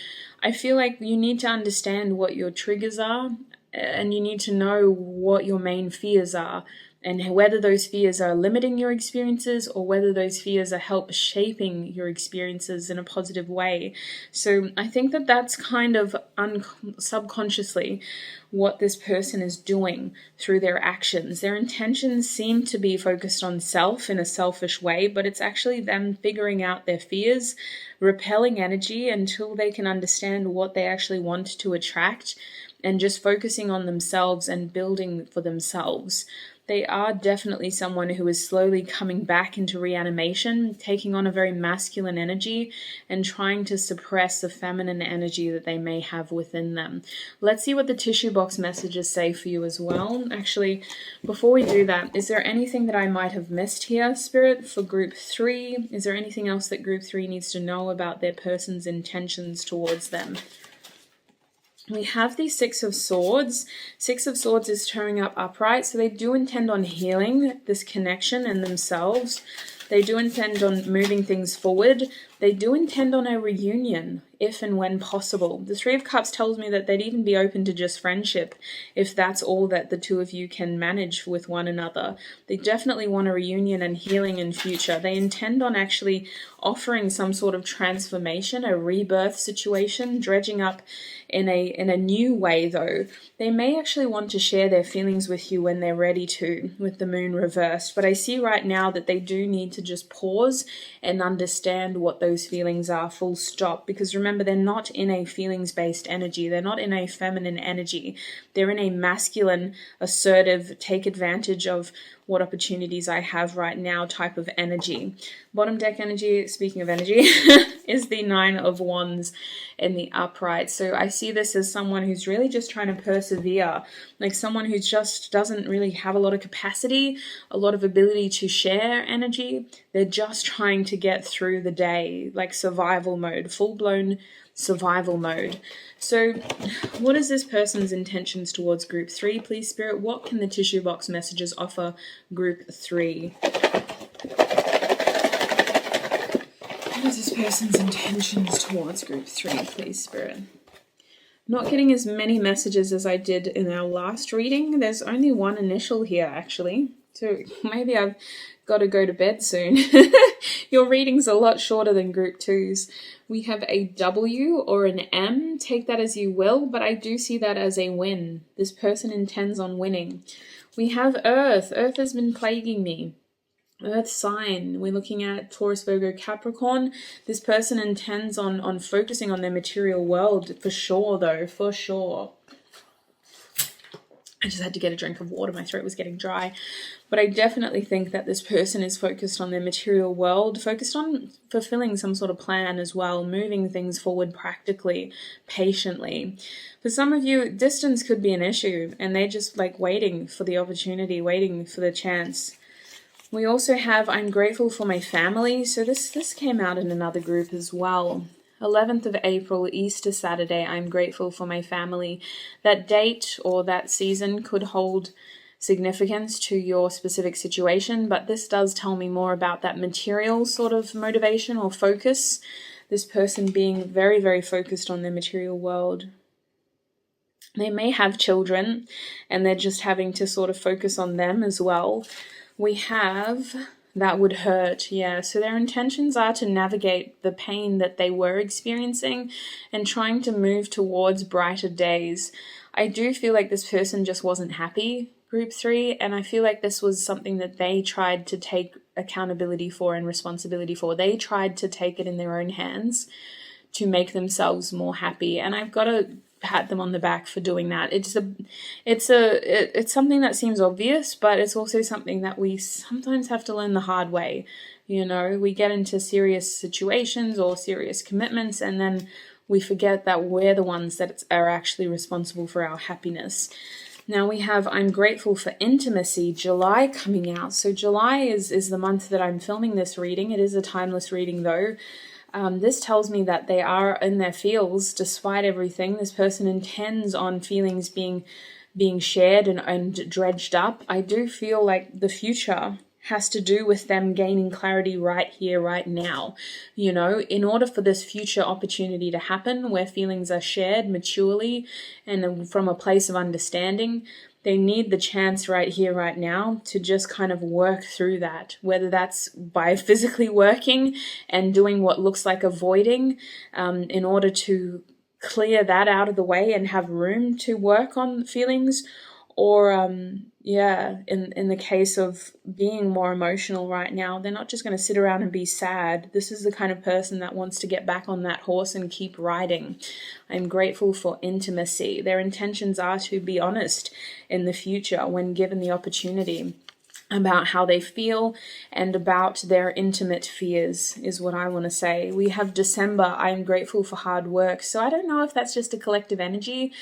I feel like you need to understand what your triggers are, and you need to know what your main fears are, and whether those fears are limiting your experiences or whether those fears are help shaping your experiences in a positive way. So I think that that's kind of subconsciously what this person is doing through their actions. Their intentions seem to be focused on self in a selfish way, but it's actually them figuring out their fears, repelling energy until they can understand what they actually want to attract, and just focusing on themselves and building for themselves. They are definitely someone who is slowly coming back into reanimation, taking on a very masculine energy and trying to suppress the feminine energy that they may have within them. Let's see what the tissue box messages say for you as well. Actually, before we do that, is there anything that I might have missed here, Spirit, for group 3? Is there anything else that group 3 needs to know about their person's intentions towards them? We have the Six of Swords. Six of Swords is showing up upright, so they do intend on healing this connection and themselves. They do intend on moving things forward. They do intend on a reunion, if and when possible. The Three of Cups tells me that they'd even be open to just friendship, if that's all that the two of you can manage with one another. They definitely want a reunion and healing in future. They intend on actually offering some sort of transformation, a rebirth situation, dredging up in a new way though. They may actually want to share their feelings with you when they're ready to, with the moon reversed. But I see right now that they do need to just pause and understand what those feelings are, full stop. Because remember, they're not in a feelings-based energy. They're not in a feminine energy. They're in a masculine, assertive, take advantage of what opportunities I have right now type of energy. Bottom deck energy, speaking of energy, is the Nine of Wands in the upright. So I see this as someone who's really just trying to persevere, like someone who just doesn't really have a lot of capacity, a lot of ability to share energy. They're just trying to get through the day, like survival mode, full-blown survival mode. So what is this person's intentions towards group 3, please, Spirit? What can the tissue box messages offer group 3? What is this person's intentions towards group 3, please, Spirit? Not getting as many messages as I did in our last reading. There's only one initial here, actually. So maybe I've got to go to bed soon. Your reading's a lot shorter than group 2's. We have a W or an M. Take that as you will, but I do see that as a win. This person intends on winning. We have Earth. Earth has been plaguing me. Earth sign. We're looking at Taurus, Virgo, Capricorn. This person intends on focusing on their material world for sure, though, for sure. I just had to get a drink of water. My throat was getting dry. But I definitely think that this person is focused on their material world, focused on fulfilling some sort of plan as well, moving things forward practically, patiently. For some of you, distance could be an issue, and they're just like waiting for the opportunity, waiting for the chance. We also have I'm grateful for my family. So this came out in another group as well. 11th of April, Easter Saturday, I'm grateful for my family. That date or that season could hold significance to your specific situation, but this does tell me more about that material sort of motivation or focus. This person being very, very focused on their material world. They may have children and they're just having to sort of focus on them as well. We have that would hurt, yeah. So their intentions are to navigate the pain that they were experiencing and trying to move towards brighter days. I do feel like this person just wasn't happy, group 3, and I feel like this was something that they tried to take accountability for and responsibility for. They tried to take it in their own hands to make themselves more happy, and I've got to pat them on the back for doing that. It's something that seems obvious, but it's also something that we sometimes have to learn the hard way. You know, we get into serious situations or serious commitments, and then we forget that we're the ones that are actually responsible for our happiness. Now we have I'm grateful for intimacy, July coming out. So July is the month that I'm filming this reading. It is a timeless reading though. This tells me that they are in their feels despite everything. This person intends on feelings being shared and dredged up. I do feel like the future has to do with them gaining clarity right here, right now. You know, in order for this future opportunity to happen where feelings are shared maturely and from a place of understanding, they need the chance right here, right now to just kind of work through that, whether that's by physically working and doing what looks like avoiding in order to clear that out of the way and have room to work on feelings, or in the case of being more emotional right now, they're not just going to sit around and be sad. This is the kind of person that wants to get back on that horse and keep riding. I'm grateful for intimacy. Their intentions are to be honest in the future when given the opportunity. about how they feel and about their intimate fears is what I want to say. We have December, I am grateful for hard work. So I don't know if that's just a collective energy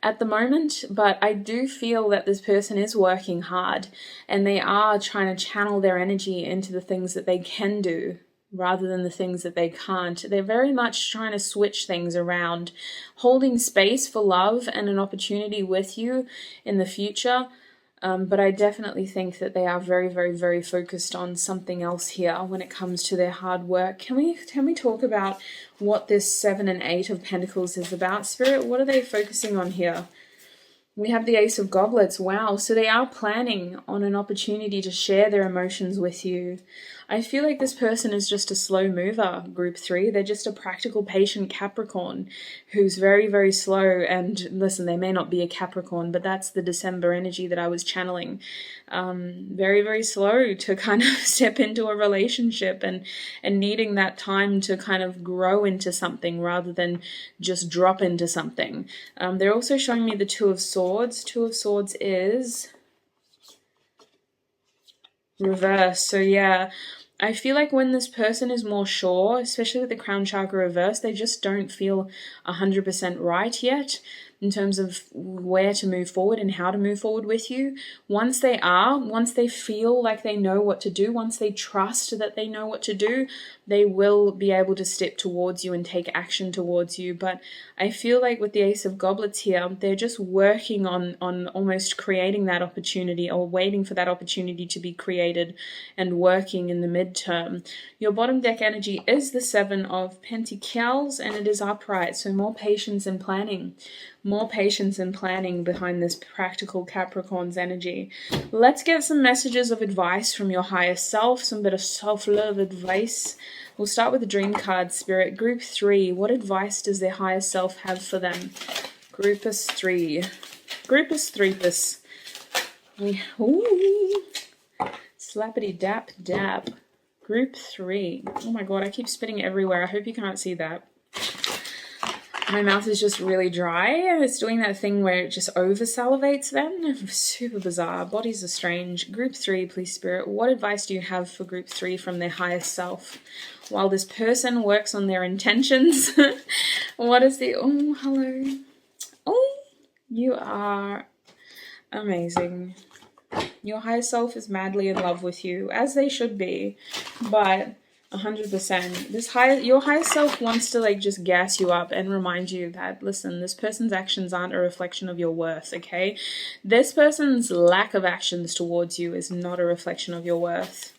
at the moment, but I do feel that this person is working hard and they are trying to channel their energy into the things that they can do rather than the things that they can't. They're very much trying to switch things around, holding space for love and an opportunity with you in the future. But I definitely think that they are very, very, very focused on something else here when it comes to their hard work. Can we talk about what this 7 and 8 of Pentacles is about, Spirit? What are they focusing on here? We have the Ace of Goblets. Wow. So they are planning on an opportunity to share their emotions with you. I feel like this person is just a slow mover, group 3. They're just a practical, patient Capricorn who's very, very slow. And listen, they may not be a Capricorn, but that's the December energy that I was channeling. Very, very slow to kind of step into a relationship and needing that time to kind of grow into something rather than just drop into something. They're also showing me the Two of Swords. Two of Swords is reverse. So yeah, I feel like when this person is more sure, especially with the crown chakra reverse, they just don't feel 100% right yet in terms of where to move forward and how to move forward with you. Once they feel like they know what to do, once they trust that they know what to do, they will be able to step towards you and take action towards you. But I feel like with the Ace of Goblets here, they're just working on almost creating that opportunity or waiting for that opportunity to be created and working in the midterm. Your bottom deck energy is the 7 of Pentacles and it is upright, so more patience and planning. More patience and planning behind this practical Capricorn's energy. Let's get some messages of advice from your higher self, some bit of self-love advice. We'll start with the dream card, Spirit. Group 3, what advice does their higher self have for them? Groupus 3. Groupus 3-pus. Ooh. Slappity dap dap. Group 3. Oh my god, I keep spitting everywhere. I hope you can't see that. My mouth is just really dry and it's doing that thing where it just over salivates then. Super bizarre. Bodies are strange. Group 3, please, Spirit. What advice do you have for group 3 from their higher self? While this person works on their intentions, what is the... Oh, hello. Oh, you are amazing. Your higher self is madly in love with you, as they should be, but 100%. Your higher self wants to like just gas you up and remind you that, listen, this person's actions aren't a reflection of your worth, okay? This person's lack of actions towards you is not a reflection of your worth.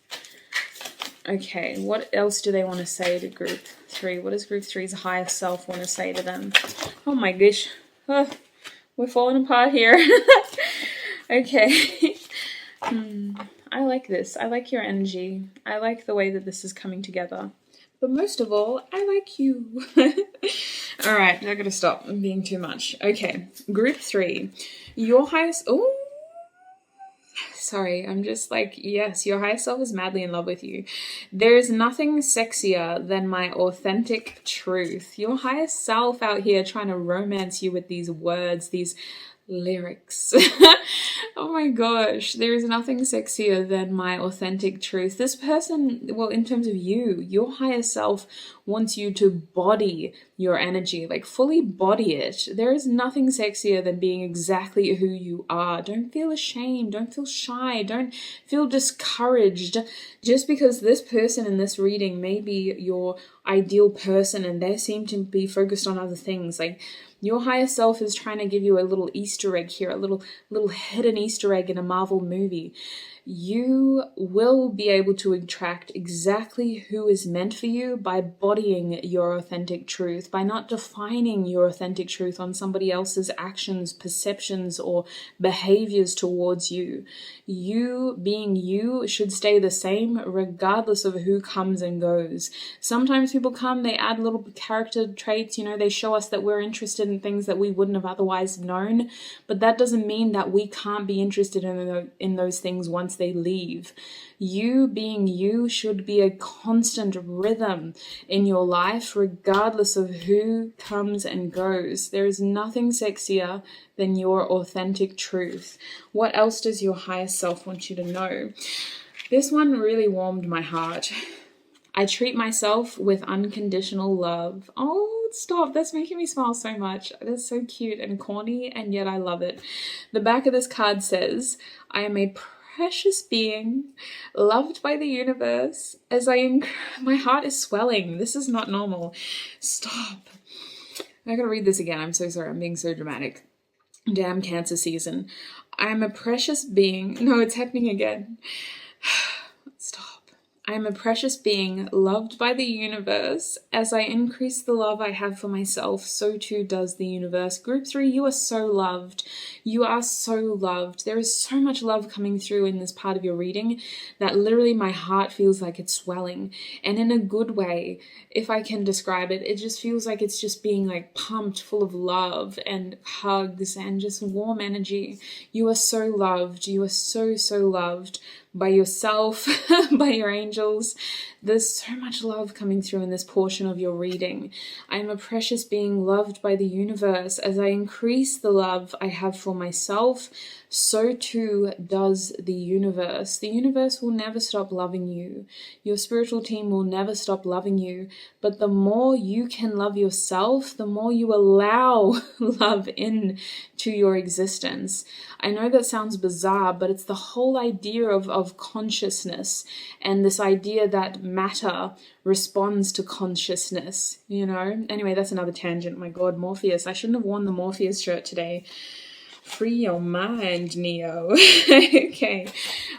Okay, what else do they want to say to group 3? What does group 3's higher self want to say to them? Oh my gosh. Oh, we're falling apart here. Okay. I like this. I like your energy. I like the way that this is coming together. But most of all, I like you. Alright, I gotta stop being too much. Okay, group 3. Your highest... Oh, sorry, I'm just like, yes, your higher self is madly in love with you. There is nothing sexier than my authentic truth. Your higher self out here trying to romance you with these words, these lyrics. Oh my gosh, there is nothing sexier than my authentic truth. This person, well, in terms of you, your higher self wants you to body your energy, like fully body it. There is nothing sexier than being exactly who you are. Don't feel ashamed, don't feel shy, don't feel discouraged just because this person in this reading may be your ideal person and they seem to be focused on other things. Like, your higher self is trying to give you a little Easter egg here, a little hidden Easter egg in a Marvel movie. You will be able to attract exactly who is meant for you by bodying your authentic truth, by not defining your authentic truth on somebody else's actions, perceptions, or behaviors towards you. You being you should stay the same regardless of who comes and goes. Sometimes people come, they add little character traits, they show us that we're interested in things that we wouldn't have otherwise known, but that doesn't mean that we can't be interested in those things once they leave. You being you should be a constant rhythm in your life, regardless of who comes and goes. There is nothing sexier than your authentic truth. What else does your higher self want you to know? This one really warmed my heart. I treat myself with unconditional love. Oh, stop. That's making me smile so much. That's so cute and corny, and yet I love it. The back of this card says, I am a precious being, loved by the universe. My heart is swelling. This is not normal. Stop. I gotta read this again. I'm so sorry. I'm being so dramatic. Damn Cancer season. I am a precious being. No, it's happening again. Stop. I am a precious being, loved by the universe. As I increase the love I have for myself, so too does the universe. Group 3, you are so loved. You are so loved. There is so much love coming through in this part of your reading that literally my heart feels like it's swelling. And in a good way, if I can describe it, it just feels like it's just being like pumped full of love and hugs and just warm energy. You are so loved. You are so, so loved by yourself, by your angels. There's so much love coming through in this portion of your reading. I am a precious being loved by the universe. As I increase the love I have for myself, so too does the universe. The universe will never stop loving you. Your spiritual team will never stop loving you. But the more you can love yourself, the more you allow love in to your existence. I know that sounds bizarre, but it's the whole idea of consciousness and this idea that matter responds to consciousness, you know? Anyway, that's another tangent. My God, Morpheus. I shouldn't have worn the Morpheus shirt today. Free your mind, Neo. Okay,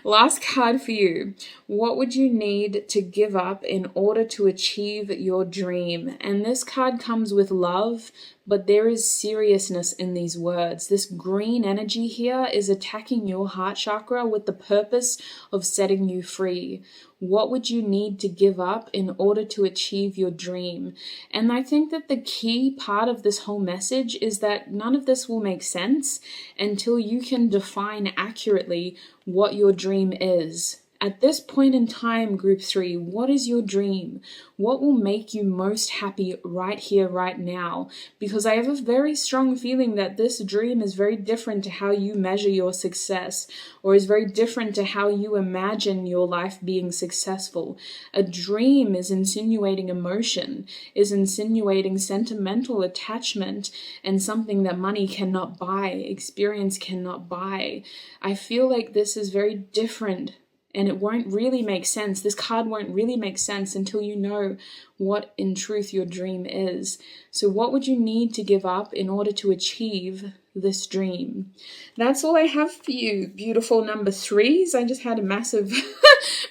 last card for you. What would you need to give up in order to achieve your dream? And this card comes with love, but there is seriousness in these words. This green energy here is attacking your heart chakra with the purpose of setting you free. What would you need to give up in order to achieve your dream? And I think that the key part of this whole message is that none of this will make sense until you can define accurately what your dream is. At this point in time, Group 3, what is your dream? What will make you most happy right here, right now? Because I have a very strong feeling that this dream is very different to how you measure your success, or is very different to how you imagine your life being successful. A dream is insinuating emotion, is insinuating sentimental attachment, and something that money cannot buy, experience cannot buy. I feel like this is very different. And it won't really make sense. This card won't really make sense until you know what in truth your dream is. So what would you need to give up in order to achieve this dream? That's all I have for you, beautiful number 3s. I just had a massive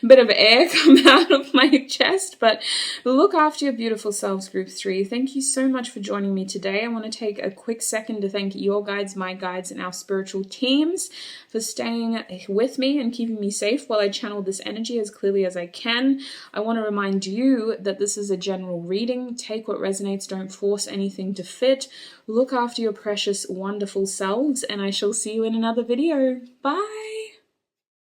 bit of air come out of my chest, but look after your beautiful selves, Group 3. Thank you so much for joining me today. I want to take a quick second to thank your guides, my guides, and our spiritual teams for staying with me and keeping me safe while I channel this energy as clearly as I can. I want to remind you that this is a general reading. Take what resonates, don't force anything to fit. Look after your precious, wonderful selves, and I shall see you in another video. Bye!